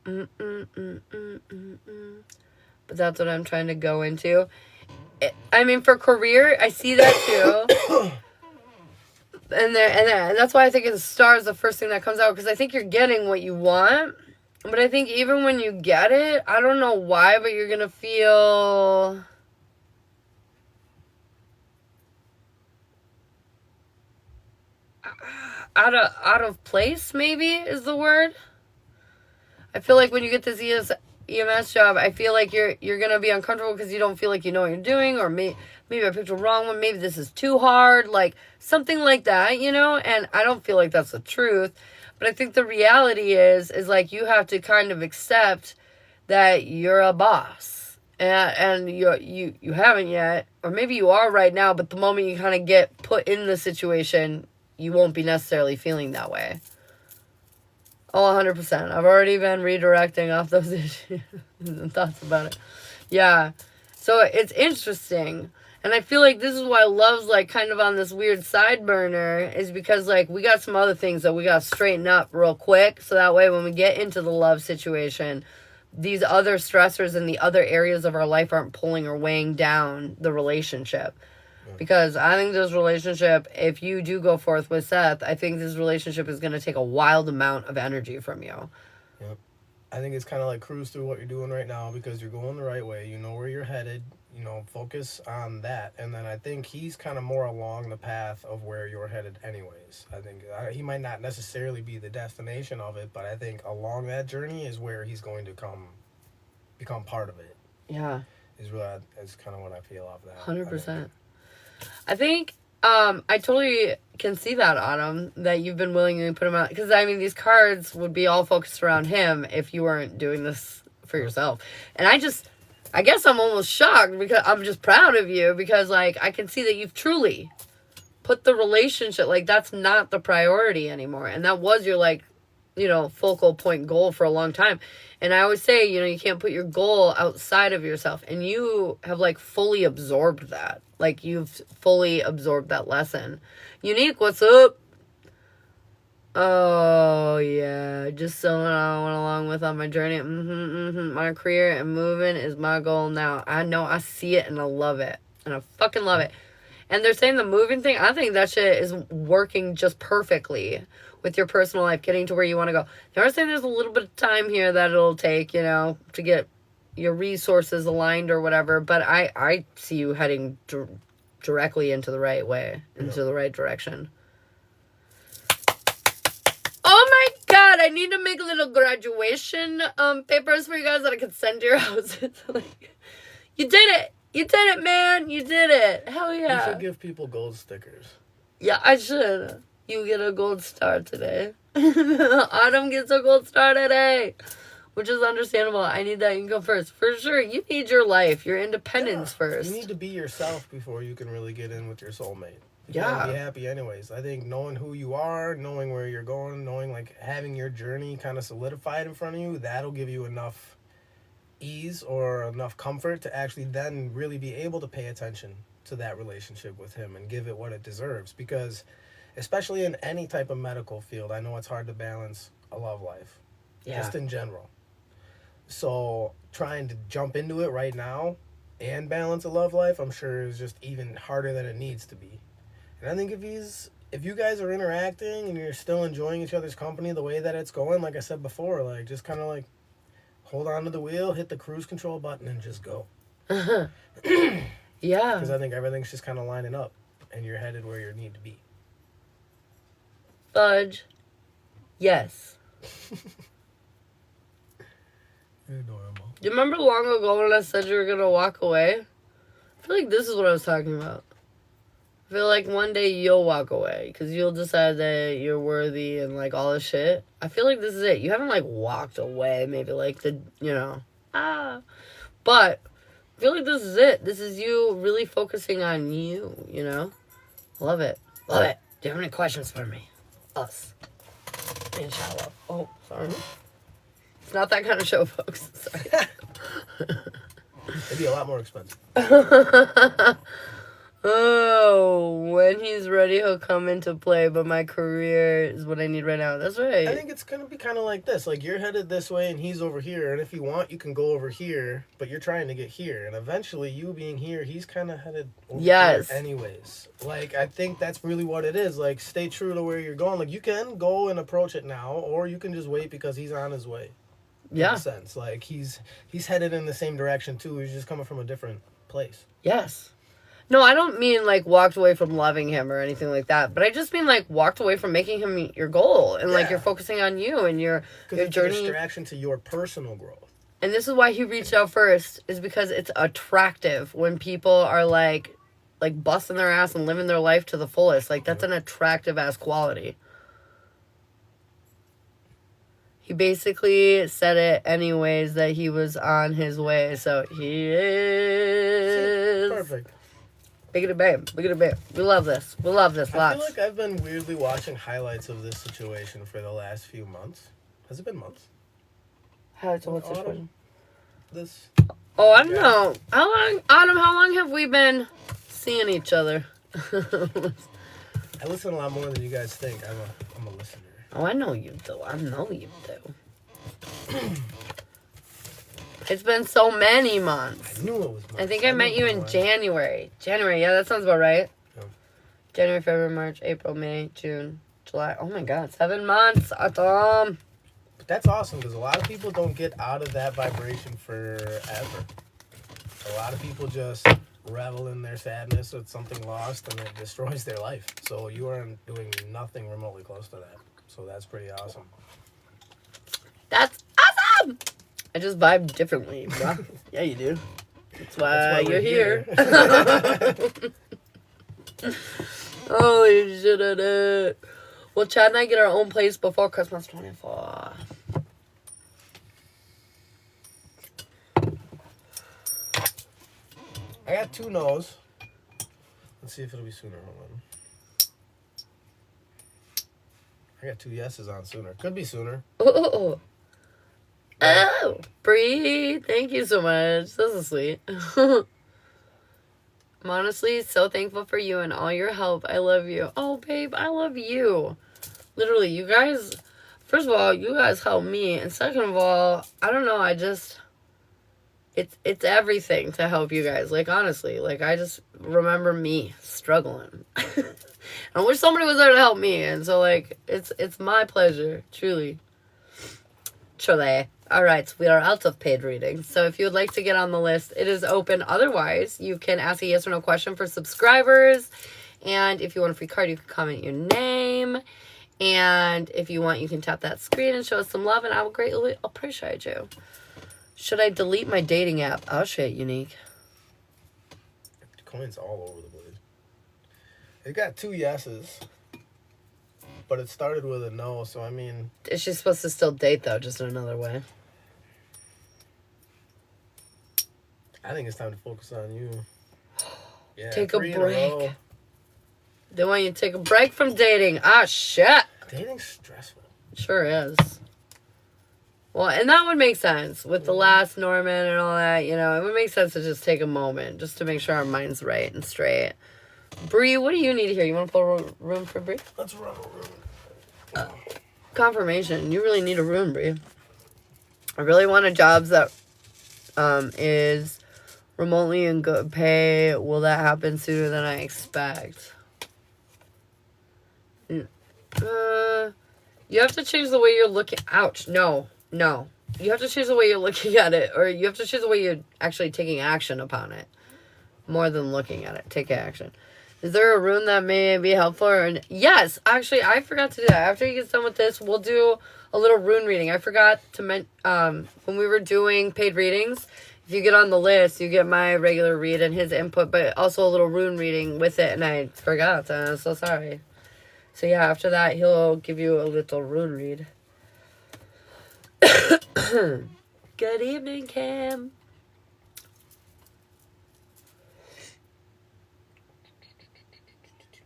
But that's what I'm trying to go into. I mean, for career, I see that too. And that's why I think the star is the first thing that comes out, because I think you're getting what you want. But I think even when you get it, I don't know why, but you're going to feel out of place, maybe is the word. I feel like when you get this EMS job, I feel like you're going to be uncomfortable because you don't feel like you know what you're doing, or maybe I picked the wrong one. Maybe this is too hard, like something like that, you know? And I don't feel like that's the truth. But I think the reality is like you have to kind of accept that you're a boss. And you haven't yet, or maybe you are right now, but the moment you kind of get put in the situation, you won't be necessarily feeling that way. Oh, 100%. I've already been redirecting off those issues and thoughts about it. Yeah. So it's interesting. And I feel like this is why love's like kind of on this weird side burner, is because like we got some other things that we got to straighten up real quick. So that way when we get into the love situation, these other stressors in the other areas of our life aren't pulling or weighing down the relationship. Because I think this relationship, if you do go forth with Seth, I think this relationship is going to take a wild amount of energy from you. Yep. I think it's kind of like cruise through what you're doing right now because you're going the right way. You know where you're headed. You know, focus on that. And then I think he's kind of more along the path of where you're headed anyways. I think he might not necessarily be the destination of it, but I think along that journey is where he's going to become part of it. Yeah. Is kind of what I feel off that. 100%. I think I totally can see that, Autumn, that you've been willing to put him out. Because, I mean, these cards would be all focused around him if you weren't doing this for yourself. And I guess I'm almost shocked because I'm just proud of you because, like, I can see that you've truly put the relationship, like, that's not the priority anymore. And that was your, like, you know, focal point goal for a long time. And I always say, you know, you can't put your goal outside of yourself. And you have, like, fully absorbed that. Like, you've fully absorbed that lesson. Unique, what's up? Oh, yeah. Just someone I went along with on my journey. My career and moving is my goal now. I know, I see it, and I love it. And I fucking love it. And they're saying the moving thing, I think that shit is working just perfectly with your personal life, getting to where you want to go. They're saying there's a little bit of time here that it'll take, you know, to get your resources aligned or whatever. But I see you heading directly into the right way, into the right direction. Oh my God, I need to make a little graduation papers for you guys that I can send to your house. Like, you did it. You did it, man. You did it. Hell yeah. You should give people gold stickers. Yeah, I should. You get a gold star today. Autumn gets a gold star today. Which is understandable. I need that. You can go first. For sure. You need your life. Your independence first. You need to be yourself before you can really get in with your soulmate. You Yeah. gotta be happy anyways. I think knowing who you are, knowing where you're going, knowing like having your journey kind of solidified in front of you, that'll give you enough ease or enough comfort to actually then really be able to pay attention to that relationship with him and give it what it deserves. Because especially in any type of medical field, I know it's hard to balance a love life, just in general. So trying to jump into it right now and balance a love life, I'm sure is just even harder than it needs to be. And I think if you guys are interacting and you're still enjoying each other's company the way that it's going, like I said before, like just kind of like hold on to the wheel, hit the cruise control button, and just go. Yeah. Because I think everything's just kind of lining up, and you're headed where you need to be. Fudge. Yes. Adorable. Do you remember long ago when I said you were going to walk away? I feel like this is what I was talking about. I feel like one day you'll walk away because you'll decide that you're worthy and like all this shit. I feel like this is it. You haven't like walked away, maybe like but I feel like this is it. This is you really focusing on you, you know? Love it. Love it. Do you have any questions for me? Us. In Shiloh. Oh, sorry. It's not that kind of show, folks. Sorry. It'd be a lot more expensive. Oh, when he's ready, he'll come into play, but my career is what I need right now. That's right. I think it's going to be kind of like this. Like, you're headed this way and he's over here, and if you want, you can go over here, but you're trying to get here. And eventually, you being here, he's kind of headed over here anyways. Like, I think that's really what it is. Like, stay true to where you're going. Like, you can go and approach it now, or you can just wait because he's on his way. Yeah. In a sense. Like, he's headed in the same direction, too. He's just coming from a different place. Yes. No, I don't mean, like, walked away from loving him or anything like that. But I just mean, like, walked away from making him your goal. And, like, you're focusing on you and your journey. It's a distraction to your personal growth. And this is why he reached out first, is because it's attractive when people are, like busting their ass and living their life to the fullest. Like, that's an attractive-ass quality. He basically said it anyways that he was on his way. So, he is... Perfect. Biggity babe. Biggity babe. We love this. We love this lots. I feel like I've been weirdly watching highlights of this situation for the last few months. Has it been months? Highlights of what situation? This. Oh, I don't know. How long, Autumn, how long have we been seeing each other? I listen a lot more than you guys think. I'm a listener. Oh, I know you do. I know you do. It's been so many months. I knew it was months. I think I met you in January. January, yeah, that sounds about right. Yeah. January, February, March, April, May, June, July. Oh my God, 7 months, Autumn. But that's awesome because a lot of people don't get out of that vibration forever. A lot of people just revel in their sadness with something lost and it destroys their life. So you are doing nothing remotely close to that. So that's pretty awesome. That's awesome! I just vibe differently, bro. Yeah, you do. That's why you're here. Holy shit, I did. Well, Chad and I get our own place before Christmas 24. I got 2 no's. Let's see if it'll be sooner. Hold on. I got 2 yeses on sooner. Could be sooner. Oh, Bree, thank you so much. This is sweet. I'm honestly so thankful for you and all your help. I love you. Oh, babe, I love you. Literally, you guys, first of all, you guys help me. And second of all, I don't know, it's everything to help you guys. Like, honestly, like, I just remember me struggling. I wish somebody was there to help me. And so, like, it's my pleasure, truly. Truly. All right, we are out of paid readings. So if you would like to get on the list, it is open. Otherwise, you can ask a yes or no question for subscribers. And if you want a free card, you can comment your name. And if you want, you can tap that screen and show us some love, and I will greatly appreciate you. Should I delete my dating app? Oh, shit, Unique. Coins all over the place. It got 2 yeses. But it started with a no, so I mean... Is she supposed to still date, though, just in another way? I think it's time to focus on you. Yeah, take a break. They want you to take a break from dating. Ah, shit. Dating's stressful. Sure is. Well, and that would make sense with the last Norman and all that. You know, it would make sense to just take a moment just to make sure our mind's right and straight. Bree, what do you need here? You want to pull a room for Bree? Let's run a room. Confirmation. You really need a room, Bree. I really want a job that is remotely in good pay. Will that happen sooner than I expect? You have to change the way you're looking. Ouch. No. You have to change the way you're looking at it, or you have to change the way you're actually taking action upon it. More than looking at it. Take action. Is there a room that may be helpful? Yes, actually, I forgot to do that. After he gets done with this, we'll do a little rune reading. I forgot to when we were doing paid readings, if you get on the list, you get my regular read and his input, but also a little rune reading with it, and I forgot. I'm so sorry. So yeah, after that, he'll give you a little rune read. Good evening, Cam.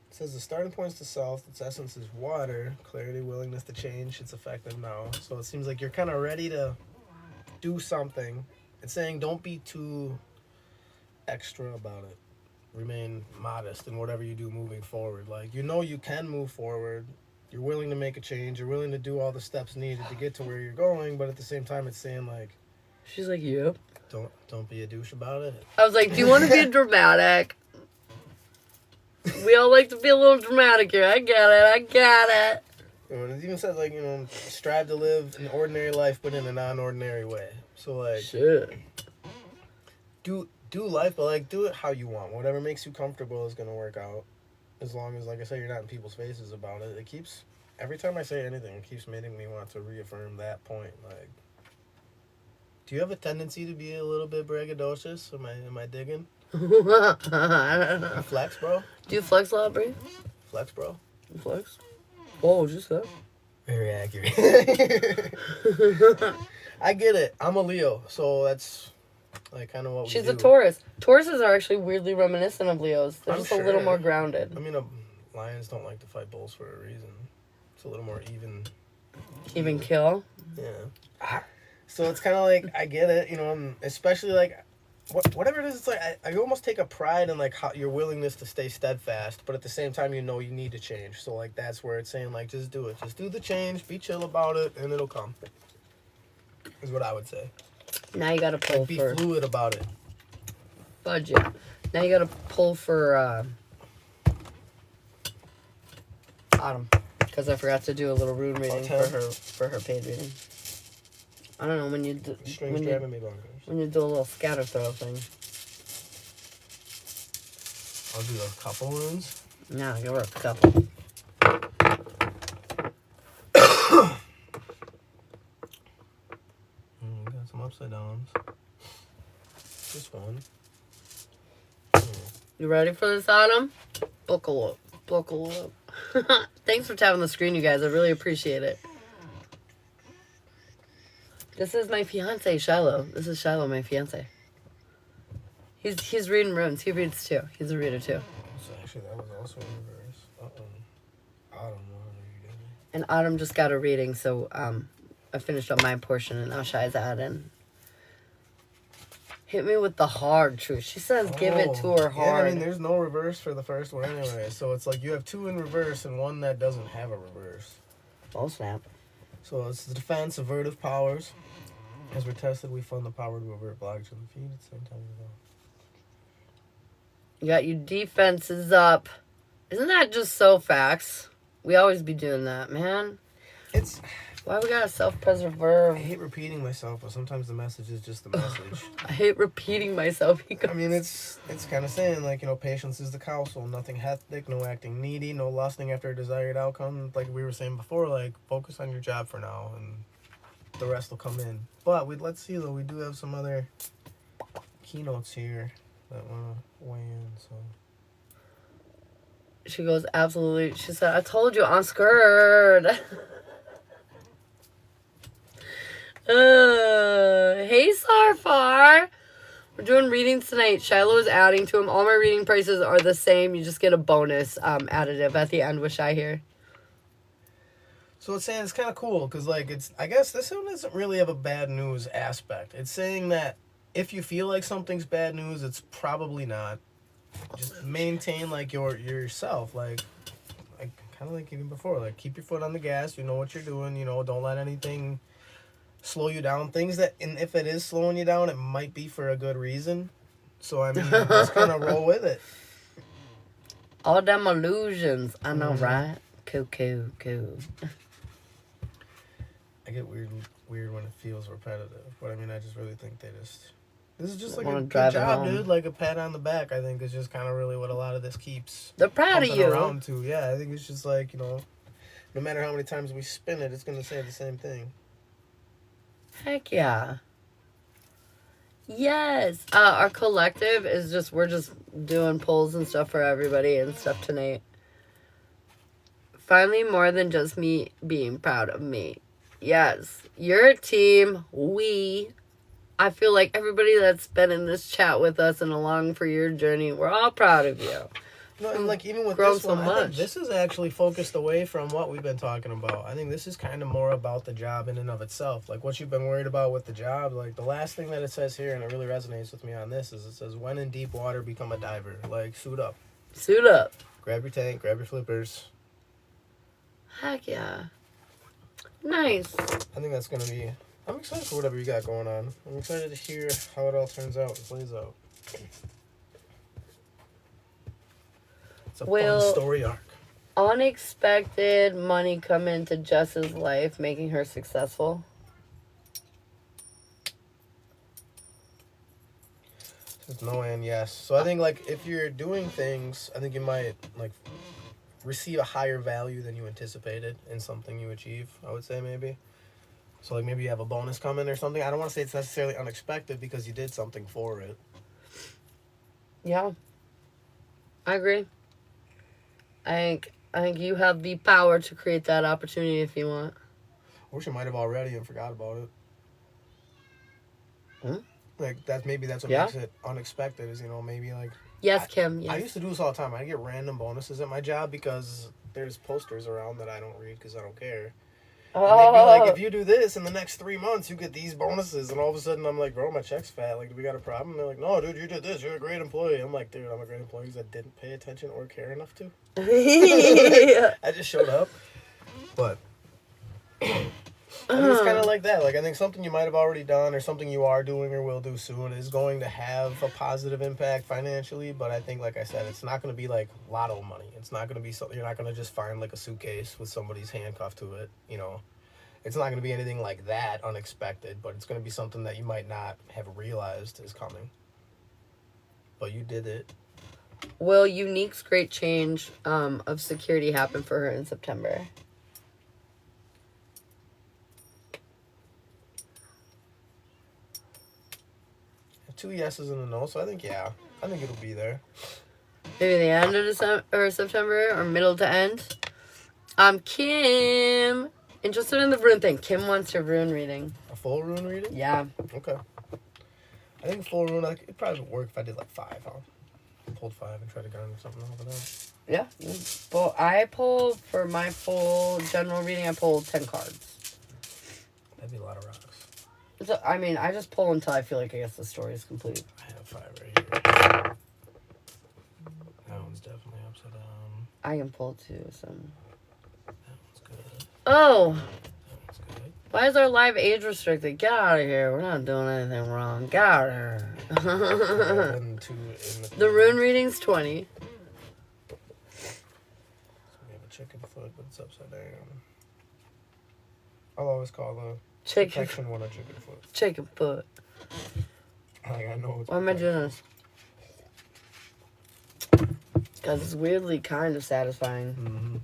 It says the starting point is the self, its essence is water, clarity, willingness to change, it's effective now. So it seems like you're kind of ready to do something. It's saying don't be too extra about it. Remain modest in whatever you do moving forward. Like, you know you can move forward. You're willing to make a change. You're willing to do all the steps needed to get to where you're going, but at the same time it's saying, like... She's like, yep. Don't be a douche about it. I was like, do you want to be dramatic? We all like to be a little dramatic here. I get it. You know, and it even says, like, you know, strive to live an ordinary life, but in a non-ordinary way. So, like, shit. Do life, but, like, do it how you want. Whatever makes you comfortable is going to work out. As long as, like I say, you're not in people's faces about it. It keeps, every time I say anything, it keeps making me want to reaffirm that point. Like, do you have a tendency to be a little bit braggadocious? Am I digging? I don't know. Flex, bro? Do you flex a lot, Bree? Flex, bro. You flex? Oh, just that. Very accurate. I get it. I'm a Leo, so that's like kind of what we do. She's a Taurus. Tauruses are actually weirdly reminiscent of Leos. They're I'm just sure. a little more grounded. I mean, lions don't like to fight bulls for a reason. It's a little more even. Even kill? Yeah. So it's kind of like, I get it, you know, especially like, whatever it is, it's like, I almost take a pride in, like, how your willingness to stay steadfast, but at the same time, you know you need to change. So, like, that's where it's saying, like, just do it. Just do the change, be chill about it, and it'll come. Is what I would say. Now you gotta pull be for... Be fluid about it. Budget. Now you gotta pull for, Autumn. Because I forgot to do a little rune reading for her paid reading. I don't know, when you do... Strings driving me bonkers. When you do a little scatter throw thing. I'll do a couple runes. No, give her a couple. Got some upside downs. Just one. You ready for this, Autumn? Buckle up. Buckle up. Thanks for tapping the screen, you guys. I really appreciate it. This is my fiance, Shiloh. This is Shiloh, my fiance. He's reading runes. He reads too. He's a reader too. So actually, that was also in reverse. Autumn, what are you doing? And Autumn just got a reading, so I finished up my portion, and now Shy's adding. Hit me with the hard truth. She says, give it to her hard. Yeah, I mean, there's no reverse for the first one anyway. So it's like you have two in reverse and one that doesn't have a reverse. Oh, snap. So it's the defense, avertive powers. As we're tested, we fund the power to avert blockage of the feet at the same time. You got your defenses up. Isn't that just so facts? We always be doing that, man. It's... Why we gotta self-preserve? I hate repeating myself, but sometimes the message is just the message. I hate repeating myself. I mean, it's kind of saying, like, you know, patience is the counsel. Nothing hectic, no acting needy, no lusting after a desired outcome. Like we were saying before, like, focus on your job for now, and the rest will come in. But let's see, though. We do have some other keynotes here that want to weigh in, so... She goes, absolutely. She said, I told you, I'm scared. Hey, Sarfar. We're doing readings tonight. Shiloh is adding to them. All my reading prices are the same. You just get a bonus additive at the end with Shy here. So it's saying it's kind of cool because, like, I guess this one doesn't really have a bad news aspect. It's saying that if you feel like something's bad news, it's probably not. Just maintain, like, yourself. Like kind of like even before. Like, keep your foot on the gas. You know what you're doing. You know, don't let anything slow you down. Things that, and if it is slowing you down, it might be for a good reason. So, I mean, just kind of roll with it. All them illusions. I know, right? Cool. I get weird when it feels repetitive. But, I mean, I just really think this is just like a good job, dude. Like a pat on the back, I think, is just kind of really what a lot of this keeps. They're proud of you. Around to. Yeah, I think it's just like, you know, no matter how many times we spin it, it's going to say the same thing. Heck yeah. Yes. Our collective is just, we're just doing polls and stuff for everybody and stuff tonight. Finally, more than just me being proud of me. Yes. You're a team. I feel like everybody that's been in this chat with us and along for your journey, we're all proud of you. No, and like even with this one, I think this is actually focused away from what we've been talking about. I think this is kind of more about the job in and of itself. Like what you've been worried about with the job. Like the last thing that it says here, and it really resonates with me on this, is it says, when in deep water, become a diver. Like, suit up. Suit up. Grab your tank, grab your flippers. Heck yeah. Nice. I think that's going to be... I'm excited for whatever you got going on. I'm excited to hear how it all turns out and plays out. It's a fun story arc. Unexpected money come into Jess's life, making her successful? Says no and yes. So I think, like, if you're doing things, I think you might, like, receive a higher value than you anticipated in something you achieve, I would say, maybe. So, like, maybe you have a bonus coming or something. I don't want to say it's necessarily unexpected because you did something for it. Yeah. I agree. I think you have the power to create that opportunity if you want. I wish I might have already and forgot about it. Like, that's what makes it unexpected is, you know, maybe, like... Yes, Kim, yes. I used to do this all the time. I get random bonuses at my job because there's posters around that I don't read because I don't care. And they'd be like, if you do this in the next 3 months, you get these bonuses. And all of a sudden, I'm like, bro, my check's fat. Like, do we got a problem? And they're like, no, dude, you did this. You're a great employee. I'm like, dude, I'm a great employee because I didn't pay attention or care enough to. I just showed up. But I think it's kind of like that. Like, I think something you might have already done or something you are doing or will do soon is going to have a positive impact financially. But I think, like I said, it's not going to be like lotto money. It's not going to be something, you're not going to just find like a suitcase with somebody's handcuffed to it, you know. It's not going to be anything like that unexpected, but it's going to be something that you might not have realized is coming. But you did it. Will Unique's great change of security happen for her in September? Two yeses and a no, so I think, yeah. I think it'll be there. Maybe the end of December or September or middle to end. Kim, interested in the rune thing. Kim wants her rune reading. A full rune reading? Yeah. Okay. I think full rune, it'd probably work if I did like 5. I'll pull 5 and try to garner something off of that. Yeah. Well, I pulled, for my full general reading, I pulled 10 cards. That'd be a lot of rocks. So, I mean, I just pull until I feel like I guess the story is complete. I have 5 right here. That one's definitely upside down. I can pull too, so. That one's good. Oh! That one's good. Why is our live age restricted? Get out of here. We're not doing anything wrong. Get out of here. The rune reading's 20. So we have a chicken foot, but it's upside down. I'll always call the protection one a chicken foot. Chicken foot. Like, I know it's... Why am I doing this? Because it's weirdly kind of satisfying. Mm-hmm.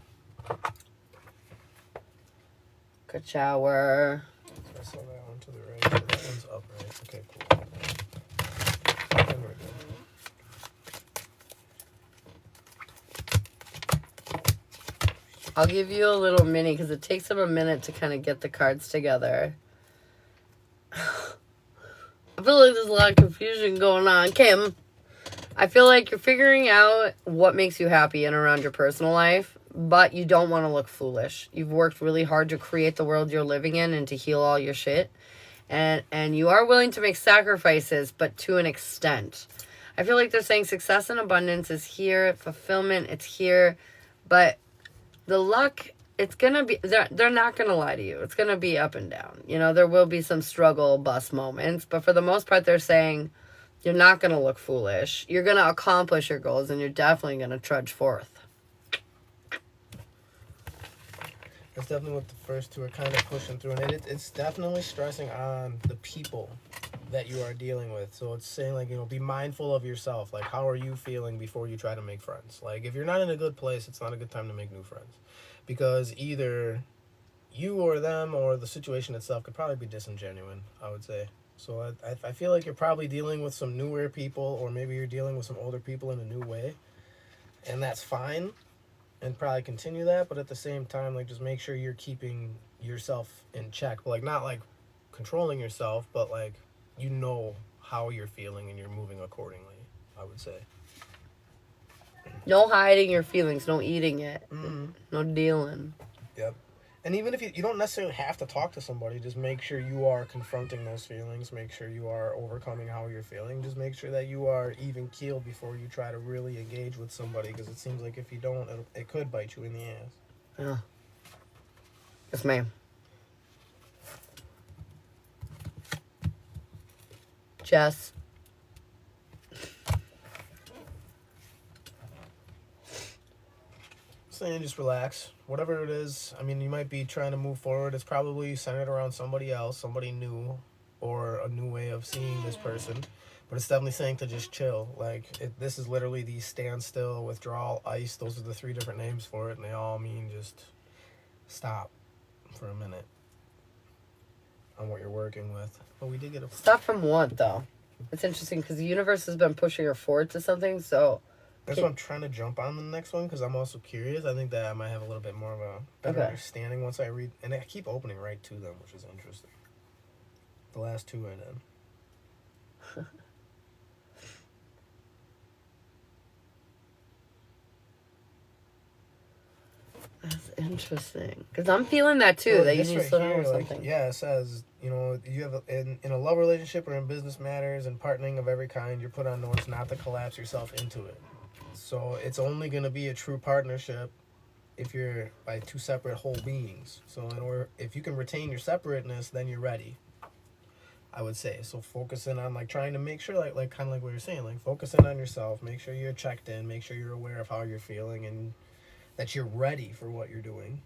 Good shower. I saw that one to the right. So that one's upright. Okay, cool. And we're good. I'll give you a little mini because it takes them a minute to kind of get the cards together. I feel like there's a lot of confusion going on. Kim, I feel like you're figuring out what makes you happy and around your personal life but you don't want to look foolish. You've worked really hard to create the world you're living in and to heal all your shit. And you are willing to make sacrifices, but to an extent. I feel like they're saying success and abundance is here, fulfillment, it's here, but the luck, it's going to be, they're not going to lie to you. It's going to be up and down. You know, there will be some struggle bus moments, but for the most part, they're saying you're not going to look foolish. You're going to accomplish your goals, and you're definitely going to trudge forth. That's definitely what the first two are kind of pushing through. And it's definitely stressing on the people that you are dealing with. So it's saying, like, you know, be mindful of yourself. Like, how are you feeling before you try to make friends? Like, if you're not in a good place, it's not a good time to make new friends. Because either you or them or the situation itself could probably be disingenuous, I would say. So I feel like you're probably dealing with some newer people, or maybe you're dealing with some older people in a new way. And that's fine. And probably continue that, but at the same time, like, just make sure you're keeping yourself in check. But, like, not, like, controlling yourself, but, like, you know how you're feeling and you're moving accordingly, I would say. No hiding your feelings, no eating it, Mm-hmm. no dealing. Yep. And even if you don't necessarily have to talk to somebody, just make sure you are confronting those feelings. Make sure you are overcoming how you're feeling. Just make sure that you are even keeled before you try to really engage with somebody, because it seems like if you don't, it could bite you in the ass. Yeah. Yes, ma'am. Jess. Saying just relax. Whatever it is, I mean, you might be trying to move forward. It's probably centered around somebody else, somebody new, or a new way of seeing this person. But it's definitely saying to just chill. Like, this is literally the standstill, withdrawal, ice. Those are the 3 different names for it, and they all mean just stop for a minute on what you're working with. But we did get a... Stop from what, though? It's interesting because the universe has been pushing her forward to something, so... That's why I'm trying to jump on the next one, because I'm also curious. I think that I might have a little bit more of a better understanding once I read. And I keep opening right to them, which is interesting. The last 2 I did. That's interesting. Because I'm feeling that, too, Well, that you this need to right slow down here, with like, something. yeah, it says, you know, you have in a love relationship or in business matters and partnering of every kind, you're put on notice not to collapse yourself into it. So it's only going to be a true partnership if you're by 2 separate whole beings. So if you can retain your separateness, then you're ready, I would say. So focusing on, like, trying to make sure, like kind of like what you're saying, like, focusing on yourself, make sure you're checked in, make sure you're aware of how you're feeling, and that you're ready for what you're doing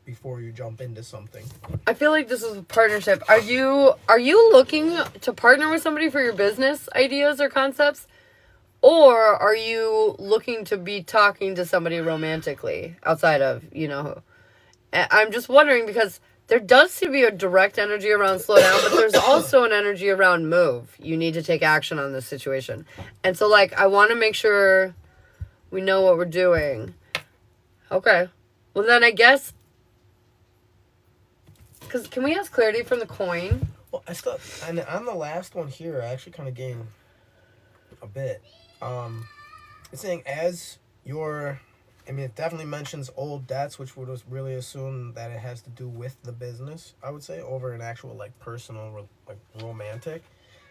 before you jump into something. I feel like this is a partnership. Are you looking to partner with somebody for your business ideas or concepts? Or are you looking to be talking to somebody romantically outside of, you know? I'm just wondering because there does seem to be a direct energy around slow down, but there's also an energy around move. You need to take action on this situation. And so, like, I want to make sure we know what we're doing. Okay. Well, then I guess... Because can we ask clarity from the coin? Well, I still, and on the last one here, I actually kind of gained a bit. It's saying as your, I mean, it definitely mentions old debts, which would really assume that it has to do with the business, I would say, over an actual, like, personal, like, romantic.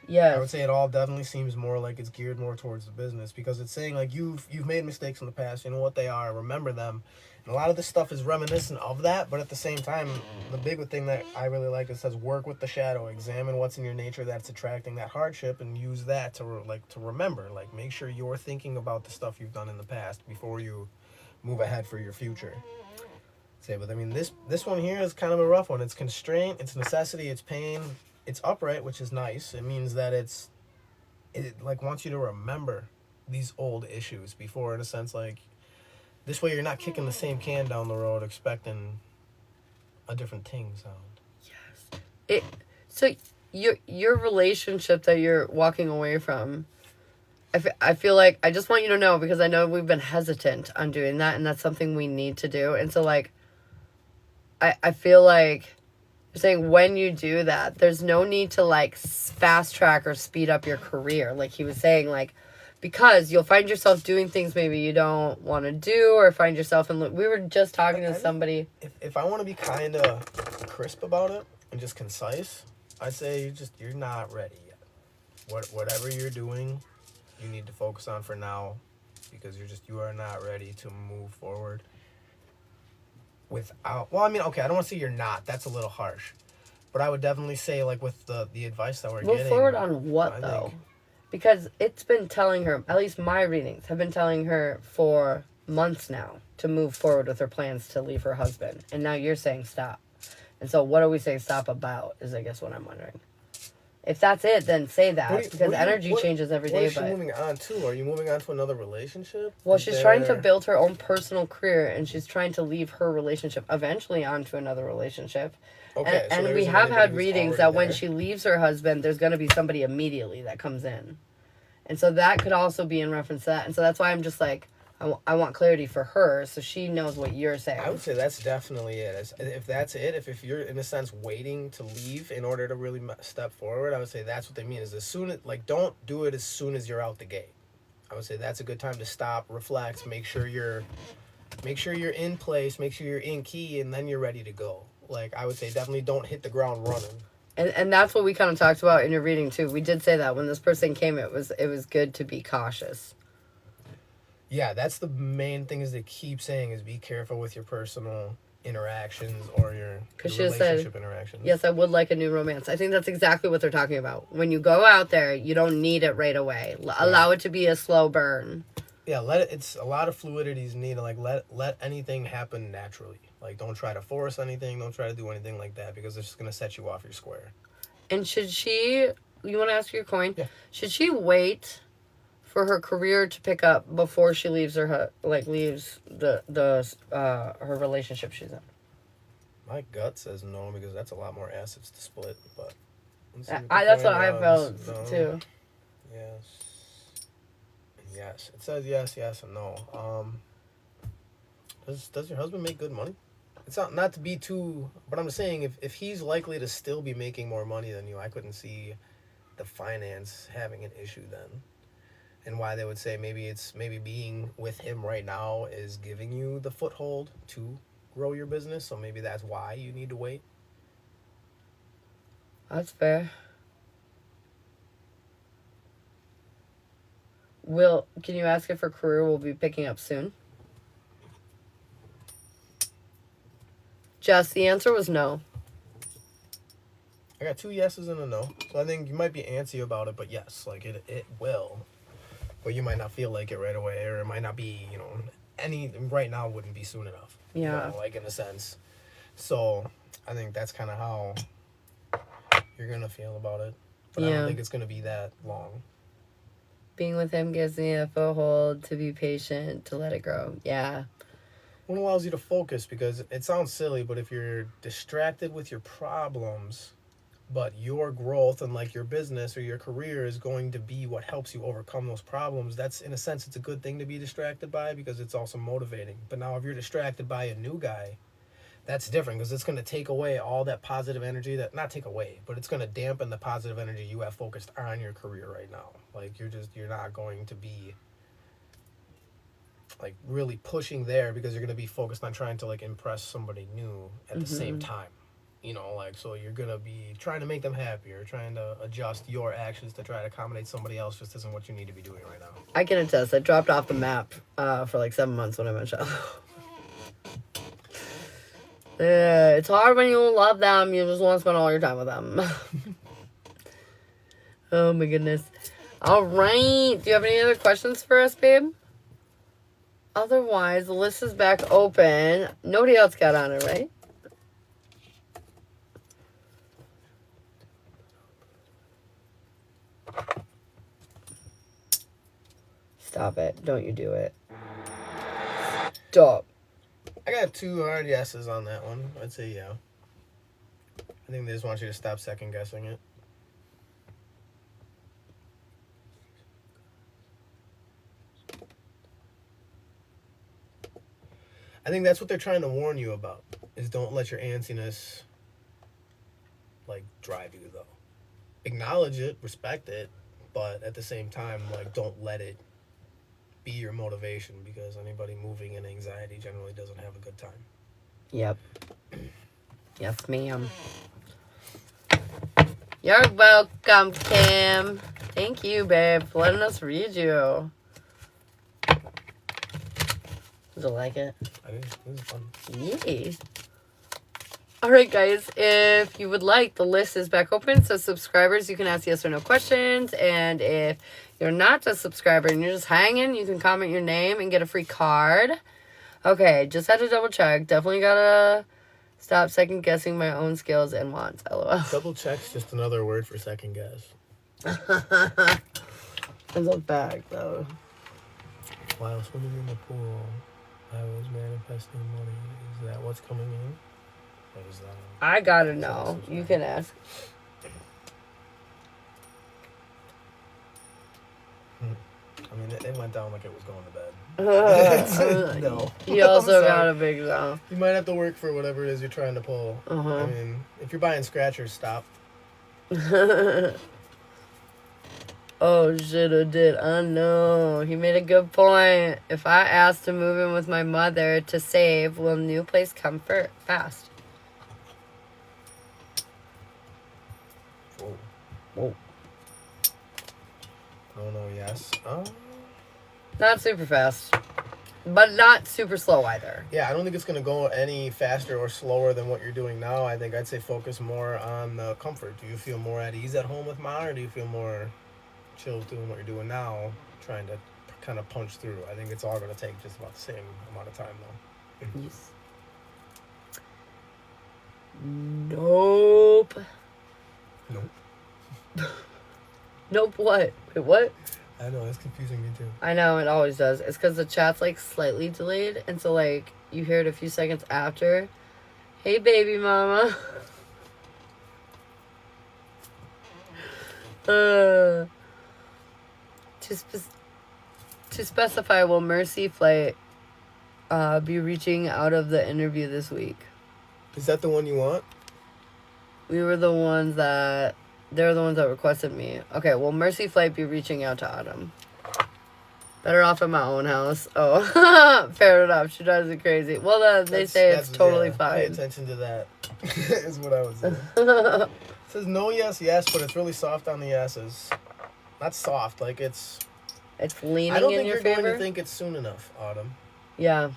Yeah. I would say it all definitely seems more like it's geared more towards the business, because it's saying, like, you've made mistakes in the past, you know what they are, remember them. And a lot of this stuff is reminiscent of that, but at the same time, the big thing that I really like, it says work with the shadow, examine what's in your nature that's attracting that hardship, and use that to remember. Like, make sure you're thinking about the stuff you've done in the past before you move ahead for your future. But I mean, this one here is kind of a rough one. It's constraint, it's necessity, it's pain, it's upright, which is nice. It means that it like wants you to remember these old issues before, in a sense, like, this way you're not kicking the same can down the road expecting a different ting sound. Yes. So your relationship that you're walking away from, I feel like I just want you to know, because I know we've been hesitant on doing that, and that's something we need to do. And so, like, I feel like you're saying when you do that, there's no need to, like, fast track or speed up your career. Like he was saying, like, because you'll find yourself doing things maybe you don't want to do, or find yourself in. We were just talking to somebody. If I want to be kind of crisp about it and just concise, I say you're not ready yet. Whatever you're doing, you need to focus on for now, because you are not ready to move forward without. Well, I mean, okay, I don't want to say you're not. That's a little harsh, but I would definitely say, like, with the advice that we're getting. Move forward on what though? Because it's been telling her, at least my readings have been telling her for months now to move forward with her plans to leave her husband. And now you're saying stop. And so what are we saying stop about is, I guess, what I'm wondering. If that's it, then say that. Because energy changes every day. What is she moving on to? Are you moving on to another relationship? Well, she's trying to build her own personal career, and she's trying to leave her relationship eventually onto another relationship. Okay, and we have had readings that when she leaves her husband, there's going to be somebody immediately that comes in. And so that could also be in reference to that. And so that's why I'm just like, I want clarity for her so she knows what you're saying. I would say that's definitely it. If that's it, if you're, in a sense, waiting to leave in order to really step forward, I would say that's what they mean. Is as soon as, like, don't do it as soon as you're out the gate. I would say that's a good time to stop, reflect, make sure you're in place, make sure you're in key, and then you're ready to go. Like, I would say definitely don't hit the ground running. And that's what we kind of talked about in your reading too. We did say that when this person came, it was good to be cautious. Yeah, that's the main thing is they keep saying is be careful with your personal interactions or your relationship interactions. Yes, I would like a new romance. I think that's exactly what they're talking about. When you go out there, you don't need it right away. Allow it to be a slow burn. Yeah, it's a lot of fluidity is needed. Like let anything happen naturally. Like, don't try to force anything. Don't try to do anything like that, because it's just going to set you off your square. And should she, you want to ask your coin? Yeah. Should she wait for her career to pick up before she leaves her relationship she's in? My gut says no, because that's a lot more assets to split. But that's what I felt too. Yes. It says yes, and no. Does your husband make good money? It's not to be too, but I'm saying if he's likely to still be making more money than you, I couldn't see the finance having an issue then. And why they would say maybe being with him right now is giving you the foothold to grow your business. So maybe that's why you need to wait. That's fair. Can you ask if her career will be picking up soon? Jess, the answer was no. I got 2 yeses and a no. So I think you might be antsy about it, but yes, like it will. But you might not feel like it right away, or it might not be, right now wouldn't be soon enough. Yeah. Like, in a sense. So I think that's kind of how you're going to feel about it. But I don't think it's going to be that long. Being with him gives me a foothold to be patient, to let it grow. Yeah. What allows you to focus, because it sounds silly, but if you're distracted with your problems, but your growth and like your business or your career is going to be what helps you overcome those problems, that's, in a sense, it's a good thing to be distracted by, because it's also motivating. But now if you're distracted by a new guy, that's different, because it's going to take away all that positive energy not take away, but it's going to dampen the positive energy you have focused on your career right now. Like, you're not going to be like really pushing there, because you're going to be focused on trying to like impress somebody new at the same time. So you're going to be trying to make them happier, trying to adjust your actions to try to accommodate somebody else just isn't what you need to be doing right now. I can attest. I dropped off the map for like 7 months when I met Shiloh. Yeah, it's hard when you love them. You just want to spend all your time with them. Oh my goodness. All right. Do you have any other questions for us, babe? Otherwise, the list is back open. Nobody else got on it, right? Stop it. Don't you do it. Stop. I got 2 hard yeses on that one. I'd say yeah. I think they just want you to stop second guessing it. I think that's what they're trying to warn you about, is don't let your antsiness like drive you, though. Acknowledge it, respect it, but at the same time, like, don't let it be your motivation, because anybody moving in anxiety generally doesn't have a good time. Yep. Yes, ma'am. You're welcome, Kim. Thank you, babe, for letting us read you. Did you like it? I did. It was fun. Yay. Alright, guys. If you would like, the list is back open. So, subscribers, you can ask yes or no questions. And if you're not a subscriber and you're just hanging, you can comment your name and get a free card. Okay, just had to double check. Definitely gotta stop second guessing my own skills and wants. LOL. Double check's just another word for second guess. It's a fact, though. While swimming in the pool, I was manifesting money. Is that what's coming in? Or is that I gotta know. You can ask. I mean, it went down like it was going to bed. No. You also got a big no. You might have to work for whatever it is you're trying to pull. I mean, if you're buying scratchers, stop. Oh, shoulda did. I know. He made a good point. If I ask to move in with my mother to save, will new place come fast? Whoa. Whoa. Oh, no, yes. Not super fast. But not super slow either. Yeah, I don't think it's going to go any faster or slower than what you're doing now. I think I'd say focus more on the comfort. Do you feel more at ease at home with Mom, or do you feel more chill doing what you're doing now, trying to kind of punch through? I think it's all going to take just about the same amount of time, though. Yes. Nope. Nope. Nope what? Wait, what? I know, it's confusing me too. I know, it always does. It's because the chat's, like, slightly delayed. And so, like, you hear it a few seconds after. Hey, baby mama. To specify, will Mercy Flight be reaching out of the interview this week? Is that the one you want? We were the ones that... They're the ones that requested me. Okay, will Mercy Flight be reaching out to Autumn? Better off in my own house. Oh, fair enough. She drives me crazy. Well, they say it's totally fine. Pay attention to that, is what I would say. It says no, yes, yes, but it's really soft on the yeses. Not soft, like it's... It's leaning in your favor? I don't think you're going to think it's soon enough, Autumn. Yeah.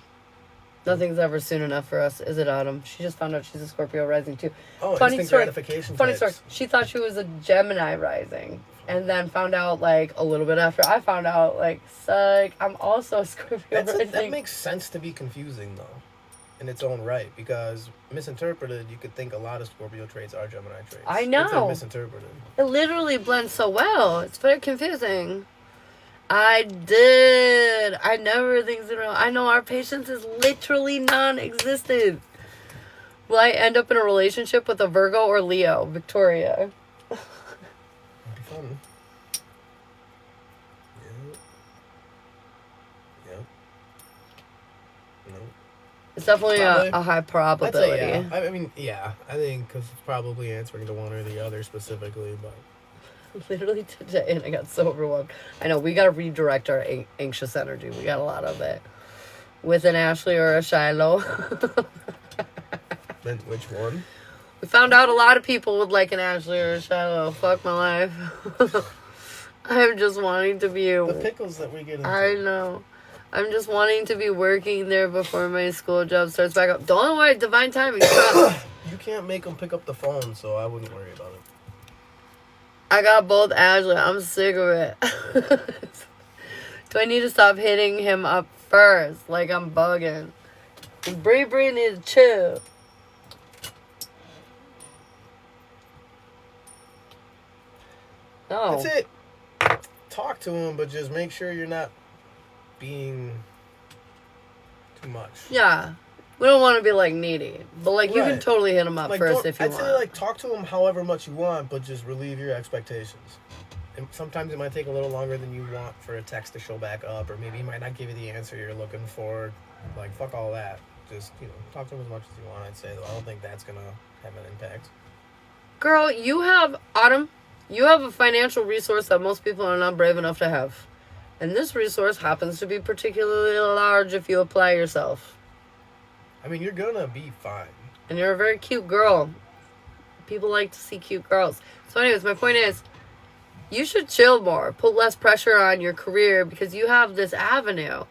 Nothing's ever soon enough for us, is it, Autumn? She just found out she's a Scorpio rising, too. Oh, instant gratification Funny types. story. She thought she was a Gemini rising. And then found out, like, a little bit after I found out, like, psych, I'm also a Scorpio rising. That makes sense to be confusing, though, in its own right. Because misinterpreted, you could think a lot of Scorpio traits are Gemini traits. I know. If they're misinterpreted. It literally blends so well. It's very confusing. I never think so. I know our patience is literally non-existent. Will I end up in a relationship with a Virgo or Leo? Victoria. That'd be fun. Yeah. No. It's definitely a high probability. I'd say, yeah. I mean, yeah. I think because it's probably answering to one or the other specifically, but... Literally today, and I got so overwhelmed. I know, we got to redirect our anxious energy. We got a lot of it. With an Ashley or a Shiloh. Then which one? We found out a lot of people would like an Ashley or a Shiloh. Fuck my life. I'm just wanting to be... The pickles that we get into. I know. I'm just wanting to be working there before my school job starts back up. Don't worry, divine timing. You can't make them pick up the phone, so I wouldn't worry about it. I got both Ashley. I'm sick of it. Do I need to stop hitting him up first? Like I'm bugging. Bree needs to chill. No. That's it. Talk to him, but just make sure you're not being too much. Yeah. We don't want to be, like, needy. But, like, you Right. can totally hit him up Like, first if you I'd want. say, like, talk to him however much you want, but just relieve your expectations. And sometimes it might take a little longer than you want for a text to show back up, or maybe he might not give you the answer you're looking for. Like, fuck all that. Just, talk to him as much as you want, I'd say, though. I don't think that's gonna have an impact. Girl, you have, Autumn, you have a financial resource that most people are not brave enough to have. And this resource happens to be particularly large if you apply yourself. I mean, you're gonna be fine. And you're a very cute girl. People like to see cute girls. So anyways, my point is, you should chill more. Put less pressure on your career because you have this avenue.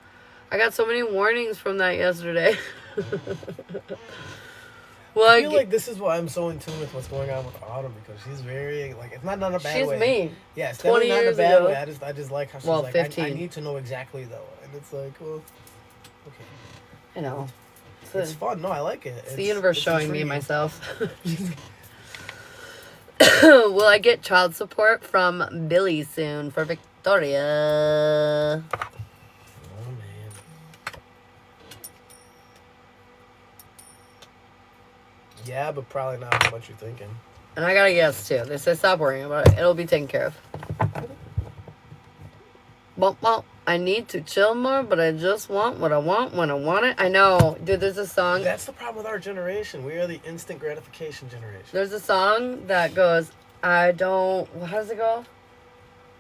I got so many warnings from that yesterday. Well, I feel like this is why I'm so in tune with what's going on with Autumn, because she's very, like, it's not in a bad way. She's me. Yeah, it's definitely not in a bad way. I just like how she's like, 15. I need to know exactly, though. And it's like, well, okay. I know. It's fun. No, I like it. It's the universe showing me myself. Will I get child support from Billy soon for Victoria? Oh, man. Yeah, but probably not how much you're thinking. And I got a yes, too. They said stop worrying about it. It'll be taken care of. Well, I need to chill more, but I just want what I want when I want it. I know. Dude, there's a song. That's the problem with our generation. We are the instant gratification generation. There's a song that goes, how does it go?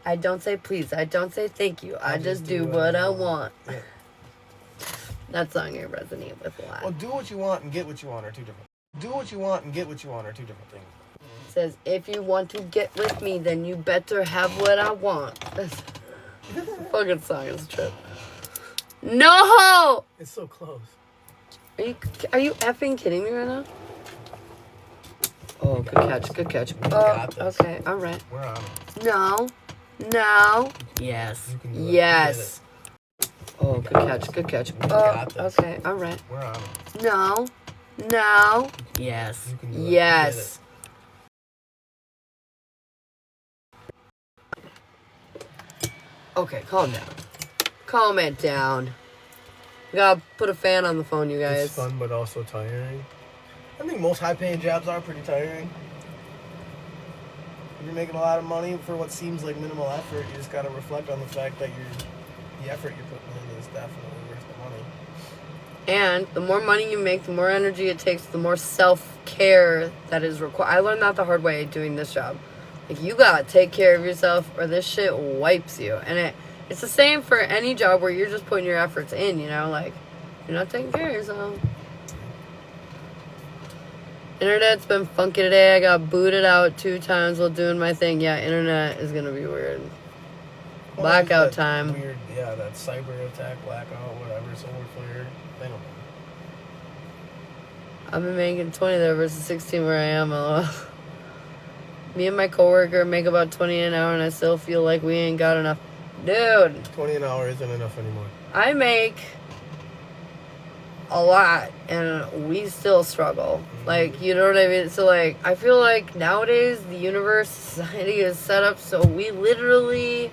I don't say please. I don't say thank you. I just do what I want. Yeah. That song I resonate with a lot. Well, do what you want and get what you want are two different. Do what you want and get what you want are two different things. It says, if you want to get with me, then you better have what I want. That's a fucking song. It's a trip. No! It's so close. Are you effing kidding me right now? Oh, good catch. Good catch. Oh, got this. okay. All right. We're on it. No. No. Yes. You can do it. Yes. Oh, good catch. Good catch. Oh, got this. okay. All right. We're on it. No. No. Yes. You can do it. Yes. Okay, calm down. Calm it down. We gotta put a fan on the phone, you guys. It's fun, but also tiring. I think most high-paying jobs are pretty tiring. If you're making a lot of money for what seems like minimal effort, you just gotta reflect on the fact that the effort you're putting in is definitely worth the money. And the more money you make, the more energy it takes, the more self-care that is required. I learned that the hard way doing this job. Like, you gotta take care of yourself or this shit wipes you. And it's the same for any job where you're just putting your efforts in, you know? Like, you're not taking care of yourself. Internet's been funky today. I got booted out 2 times while doing my thing. Yeah, internet is gonna be weird. Well, Blackout that time. Weird, yeah, that cyber attack, blackout, whatever, solar flare. They don't know. I've been making 20 there versus 16 where I am. LOL. Me and my coworker make about 20 an hour, and I still feel like we ain't got enough. Dude, 20 an hour isn't enough anymore. I make a lot, and we still struggle. Like, you know what I mean? So, like, I feel like nowadays the universe, society is set up so we literally,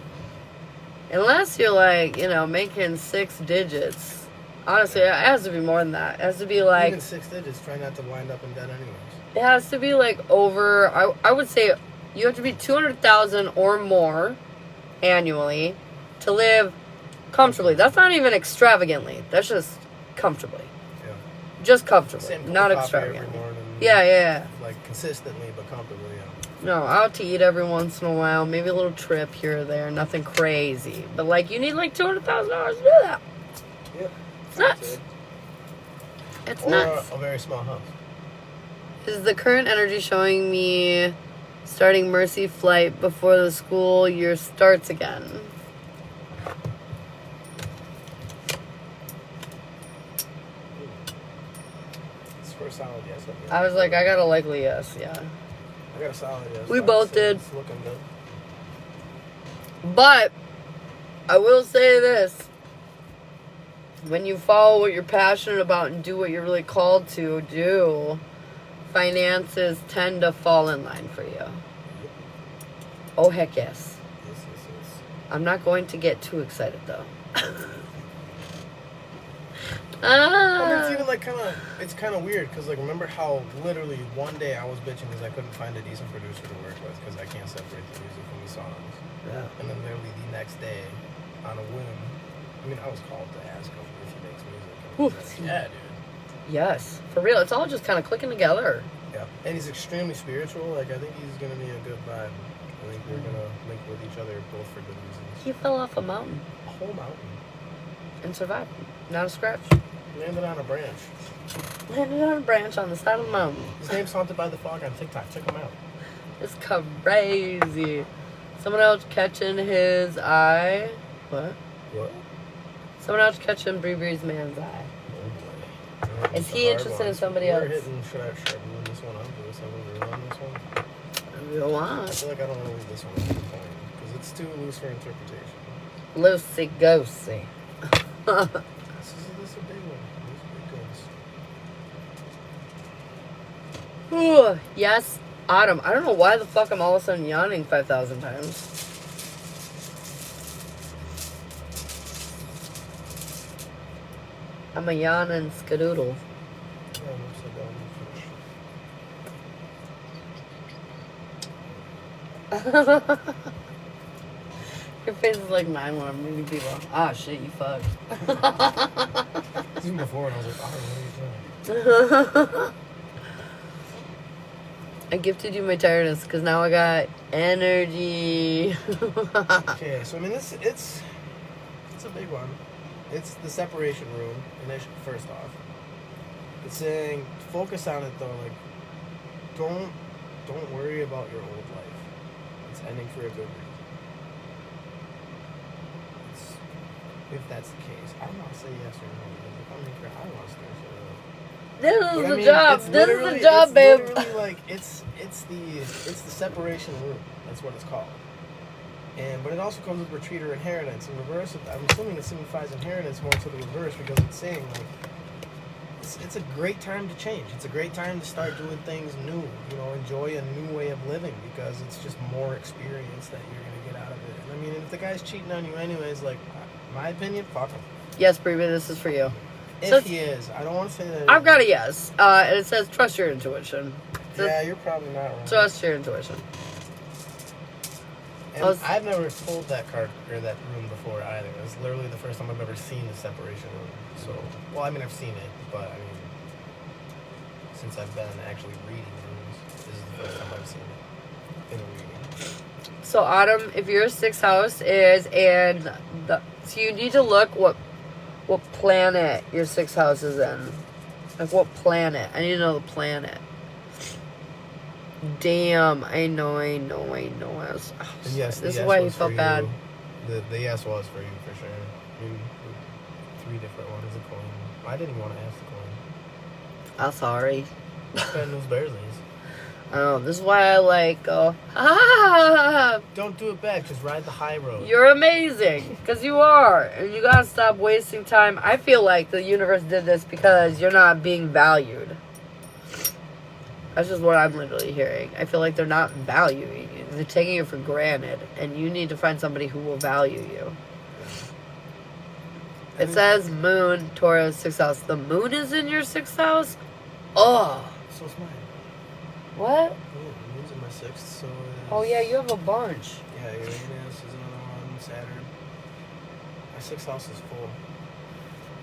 unless you're like, you know, making 6 digits. Honestly, it has to be more than that. It has to be like, even 6 digits, try not to wind up in debt anyways. it has to be like over, I would say you have to be 200,000 or more annually to live comfortably. That's not even extravagantly. That's just comfortably. Yeah. Just comfortably, Same cup not of coffee extravagantly. every morning. Yeah. Like consistently, but comfortably, yeah. No, out to eat every once in a while. Maybe a little trip here or there. Nothing crazy. But, like, you need like $200,000 to do that. Yep. It's nuts. It's Or nuts. a very small house. Is the current energy showing me starting Mercy Flight before the school year starts again? It's for a solid yes. I was like, I got a likely yes, yeah. I got a solid yes. We I'd both say did. It's looking good. But I will say this. When you follow what you're passionate about and do what you're really called to do, finances tend to fall in line for you. Oh, heck yes. Yes. I'm not going to get too excited, though. I mean, it's even like it's kind of weird because, like, remember how literally one day I was bitching because I couldn't find a decent producer to work with because I can't separate the music from the songs. Yeah. And then literally the next day, on a whim, I mean, I was called to ask him if he makes music. And he said, yeah, dude. Yes, for real. It's all just kind of clicking together. Yeah. And he's extremely spiritual. Like, I think he's going to be a good vibe. I think we're gonna link with each other both for good reasons. He fell off a mountain A whole mountain. and survived. Not a scratch. Landed on a branch. Landed on a branch on the side of the mountain. His name's Haunted by the Fog on TikTok. Check him out. It's crazy. Someone else catching his eye. What? What? Someone else catching Bree Bree's man's eye. Oh boy. Is he interested in somebody else? Should I run this one up? Do something to run this one? If you I want. feel like I don't want to leave this one at the point because it's too loose for interpretation. Loosey goosey. This is a big one. These are big guns. Ooh, yes, Autumn. I don't know why the fuck I'm all of a sudden yawning 5,000 times. I'm a yawning skadoodle. Yeah, I'm upside down. Your face is like mine when I'm meeting people. Ah, shit, you fucked. Even before, and I was like, oh, what are you doing? I gifted you my tiredness because now I got energy. Okay, so I mean, it's a big one. It's the separation room. First off, it's saying focus on it though. Like, don't worry about your old life. It's ending for a good reason. If that's the case, I don't want to say yes or no. I don't want to say yes or no. This But is I the mean, job. it's This is literally- the job, it's babe. Literally like it's the separation room. That's what it's called. But it also comes with retreat or inheritance. In reverse, I'm assuming it signifies inheritance more to the reverse because it's saying like it's a great time to change. It's a great time to start doing things new. You know, enjoy a new way of living because it's just more experience that you're gonna get out of it. And I mean, if the guy's cheating on you anyways, like my opinion, fuck him. Yes, Bree, this is for you. If So he is, I don't want to say that. I've got a yes. And it says trust your intuition. Yeah, you're probably not wrong. Trust your intuition. And I've never pulled that card or that room before either. It's literally the first time I've ever seen the separation room. So, well, I mean, I've seen it, but I mean, since I've been actually reading rooms, this is the first time I've seen it in a reading. So Autumn, if your sixth house is so you need to look what planet your sixth house is in. Like what planet? I need to know the planet. Damn, I know. And yes, This the is why yes he was felt for bad. you. The yes was for you for sure. I mean, 3 different ones. A coin. I didn't even want to ask the coin. I'm sorry. Spend those Bearsley's. This is why I like go, ah, Don't do it back. Just ride the high road. you're amazing. Because you are. And you gotta stop wasting time. I feel like the universe did this because you're not being valued. That's just what I'm literally hearing. I feel like they're not valuing you. They're taking it for granted. And you need to find somebody who will value you. It says moon, Taurus, 6th house. The moon is in your 6th house? Oh. So it's mine. What? Yeah, the moon's in my 6th, so Oh, yeah, you have a bunch. yeah, Uranus is another one, Saturn. My 6th house is full.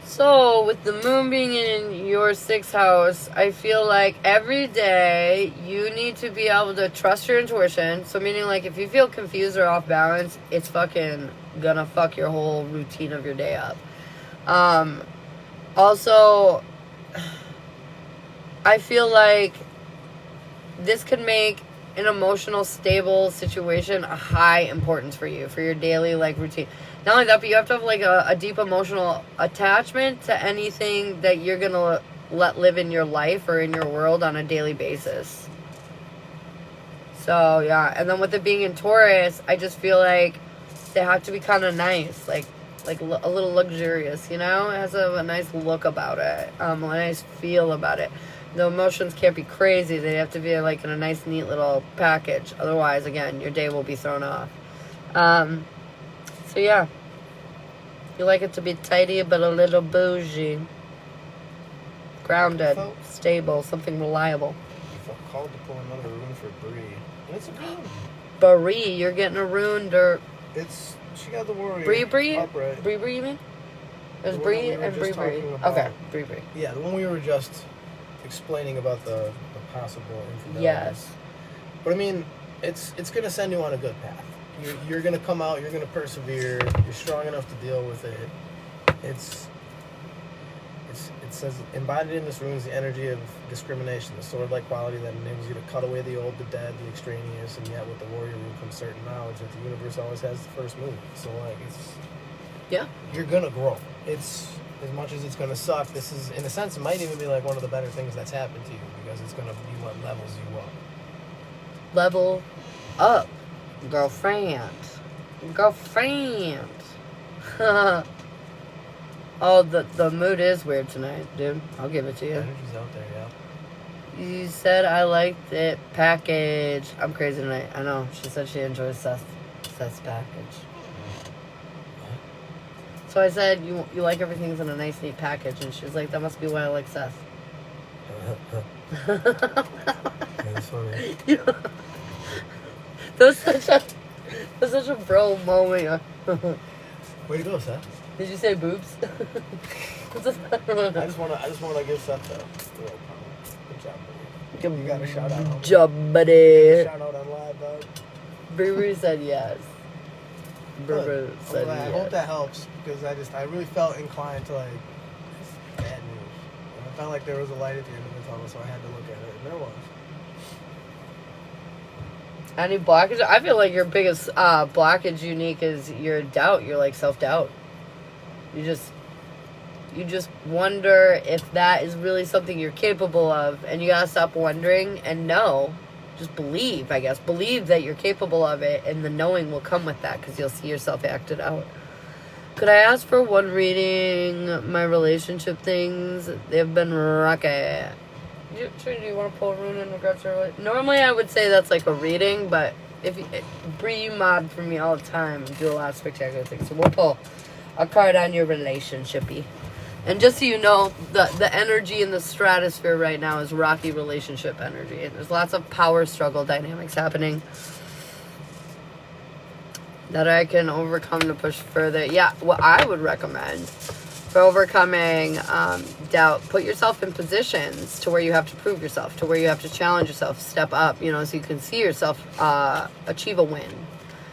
So, with the moon being in your 6th house, I feel like every day you need to be able to trust your intuition. So, meaning like if you feel confused or off balance, it's fucking gonna fuck your whole routine of your day up. Also, I feel like this could make an emotional, stable situation a high importance for you, for your daily, like, routine. Not only that, but you have to have, like, a deep emotional attachment to anything that you're going to let live in your life or in your world on a daily basis. So, yeah. And then with it being in Taurus, I just feel like they have to be kind of nice, like a little luxurious, you know? It has a nice look about it, a nice feel about it. The emotions can't be crazy. They have to be like in a nice, neat little package. Otherwise, again, your day will be thrown off. So yeah, you like it to be tidy but a little bougie, grounded, stable, something reliable. I felt called to pull another rune for Bree, and it's a good one. Bree, you're getting a rune or She got the warrior. Bree? Upright. Bree, you mean? There's The one that Bree we were and just Bree. talking about. Okay, Bree. Yeah, the one we were just explaining about the possible infidelity. Yes. But I mean, it's gonna send you on a good path. You're gonna come out. You're gonna persevere. You're strong enough to deal with it. It says embodied in this rune is the energy of discrimination, the sword-like quality that enables you to cut away the old, the dead, the extraneous, and yet with the warrior rune comes certain knowledge that the universe always has the first move. So like you're gonna grow. It's as much as it's gonna suck. This is in a sense it might even be like one of the better things that's happened to you because it's gonna be what levels you up. Level up, girlfriend. Oh, the mood is weird tonight, dude. I'll give it to you. Energy's out there, yeah. You said I liked it package. I'm crazy tonight. I know. She said she enjoys Seth's package. So I said you like everything's in a nice neat package, and she's like, that must be why I like Seth. That's funny. That's such a bro moment. Way to go, Seth. Did you say boobs? I just wanna give Seth a real good job, buddy. You got a shout out. Good job, buddy. Shout out on live, dog. Brewery said yes. Brewery said I yes. hope that helps because I really felt inclined to like bad news. And I felt like there was a light at the end of the tunnel, so I had to look at it, and there was. Any blockage? I feel like your biggest blockage, Unique, is your doubt. You're like self-doubt. You just wonder if that is really something you're capable of, and you gotta stop wondering and know. Just believe, I guess. Believe that you're capable of it, and the knowing will come with that because you'll see yourself acted out. Could I ask for one reading? My relationship things, they've been rocky. Do you want to pull a rune in regards to normally I would say that's like a reading, but if you, Bree, you mod for me all the time and do a lot of spectacular things, so we'll pull a card on your relationship-y. And just so you know, the energy in the stratosphere right now is rocky relationship energy. And there's lots of power struggle dynamics happening that I can overcome to push further. Yeah, what I would recommend for overcoming doubt, put yourself in positions to where you have to prove yourself, to where you have to challenge yourself, step up, so you can see yourself achieve a win.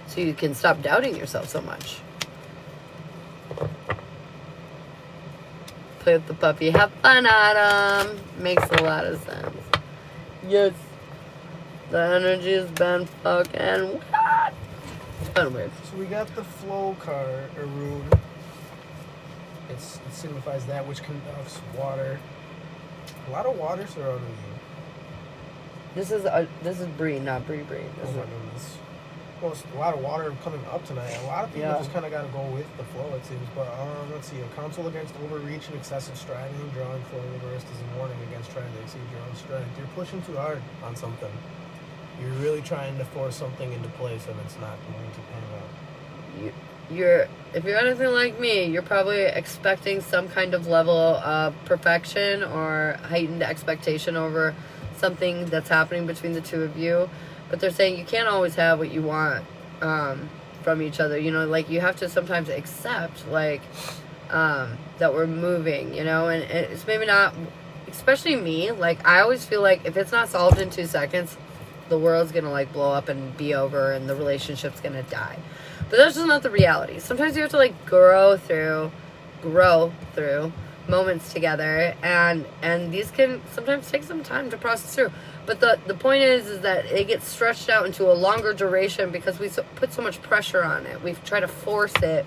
So you can stop doubting yourself so much. Play with the puppy. Have fun, Adam. Makes a lot of sense. Yes. The energy has been fucking what? It's been weird. So we got the flow card, or rune. It signifies that which conducts water. A lot of water surrounding you. This is Bree, not Bree. Well, it's a lot of water coming up tonight. A lot of people just kind of got to go with the flow, it seems. But let's see. A counsel against overreach and excessive striving, drawing flow reversed is a warning against trying to exceed your own strength. You're pushing too hard on something. You're really trying to force something into place, and it's not going to pan out. If you're anything like me, you're probably expecting some kind of level of perfection or heightened expectation over something that's happening between the two of you. But they're saying you can't always have what you want from each other. Like you have to sometimes accept that we're moving, and it's maybe not, especially me, like I always feel like if it's not solved in 2 seconds, the world's gonna like blow up and be over and the relationship's gonna die. But that's just not the reality. Sometimes you have to like grow through moments together, and these can sometimes take some time to process through. But the point is that it gets stretched out into a longer duration because we put so much pressure on it. We try to force it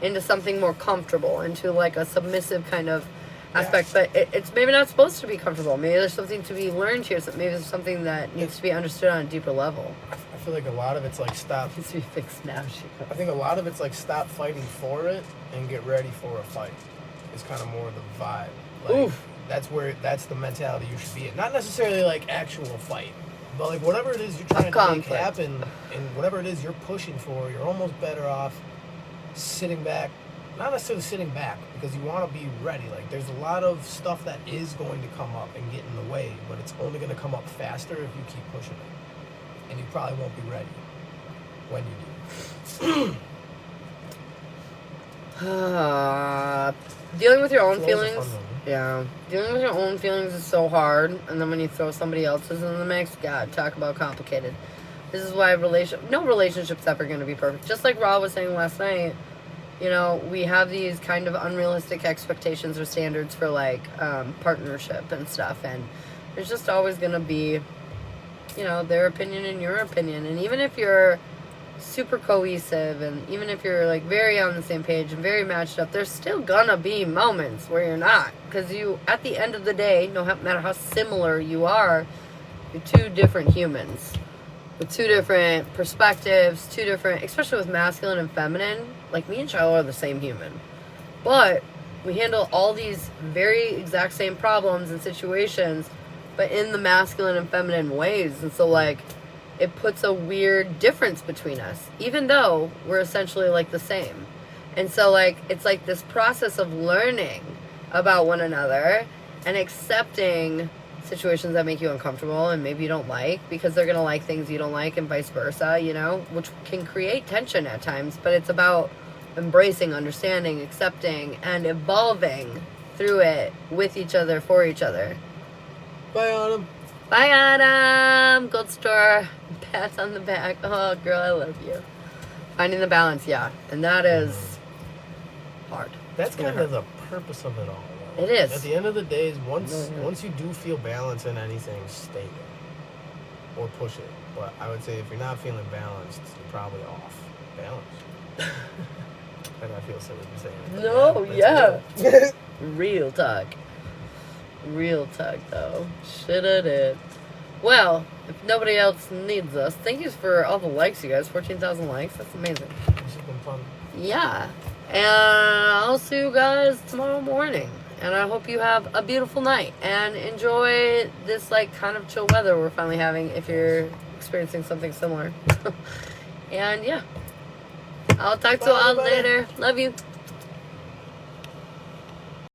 into something more comfortable, into like a submissive kind of aspect. But it's maybe not supposed to be comfortable. Maybe there's something to be learned here. So maybe there's something that needs to be understood on a deeper level. I feel like a lot of it's like stop. It needs to be fixed now. I think a lot of it's like stop fighting for it and get ready for a fight. It's kind of more the vibe. Like, oof. That's the mentality you should be in. Not necessarily like actual fight, but like whatever it is you're trying to make happen and whatever it is you're pushing for, you're almost better off sitting back. Not necessarily sitting back because you want to be ready. Like there's a lot of stuff that is going to come up and get in the way, but it's only going to come up faster if you keep pushing it. And you probably won't be ready when you do. Dealing with your own feelings. Yeah. Dealing with your own feelings is so hard. And then when you throw somebody else's in the mix, God, talk about complicated. This is why no relationship's ever going to be perfect. Just like Rob was saying last night, you know, we have these kind of unrealistic expectations or standards for, like, partnership and stuff. And there's just always going to be, you know, their opinion and your opinion. And even if you're super cohesive and even if you're, like, very on the same page and very matched up, there's still going to be moments where you're not. Because you, at the end of the day, no matter how similar you are, you're two different humans. With two different perspectives, two different, especially with masculine and feminine. Like, me and Shiloh are the same human. But we handle all these very exact same problems and situations, but in the masculine and feminine ways. And so, like, it puts a weird difference between us, even though we're essentially, like, the same. And so, like, it's like this process of learning about one another and accepting situations that make you uncomfortable and maybe you don't like, because they're gonna like things you don't like and vice versa, you know, which can create tension at times. But it's about embracing, understanding, accepting, and evolving through it with each other, for each other. Bye, Autumn. Bye, Autumn. Gold star. Pats on the back. Oh, girl, I love you. Finding the balance, yeah. And that is hard. That's kind of the purpose of it all. It is. At the end of the day, once you do feel balance in anything, stay there. Or push it. But I would say if you're not feeling balanced, you're probably off balance. And I feel silly for saying it. No, yeah. Good. Real talk. Real talk, though. Shoulda did. Well, if nobody else needs us, thank you for all the likes, you guys. 14,000 likes. That's amazing. This has been fun. Yeah. And I'll see you guys tomorrow morning. And I hope you have a beautiful night. And enjoy this, like, kind of chill weather we're finally having if you're experiencing something similar. And, yeah. I'll talk to you all later. Love you.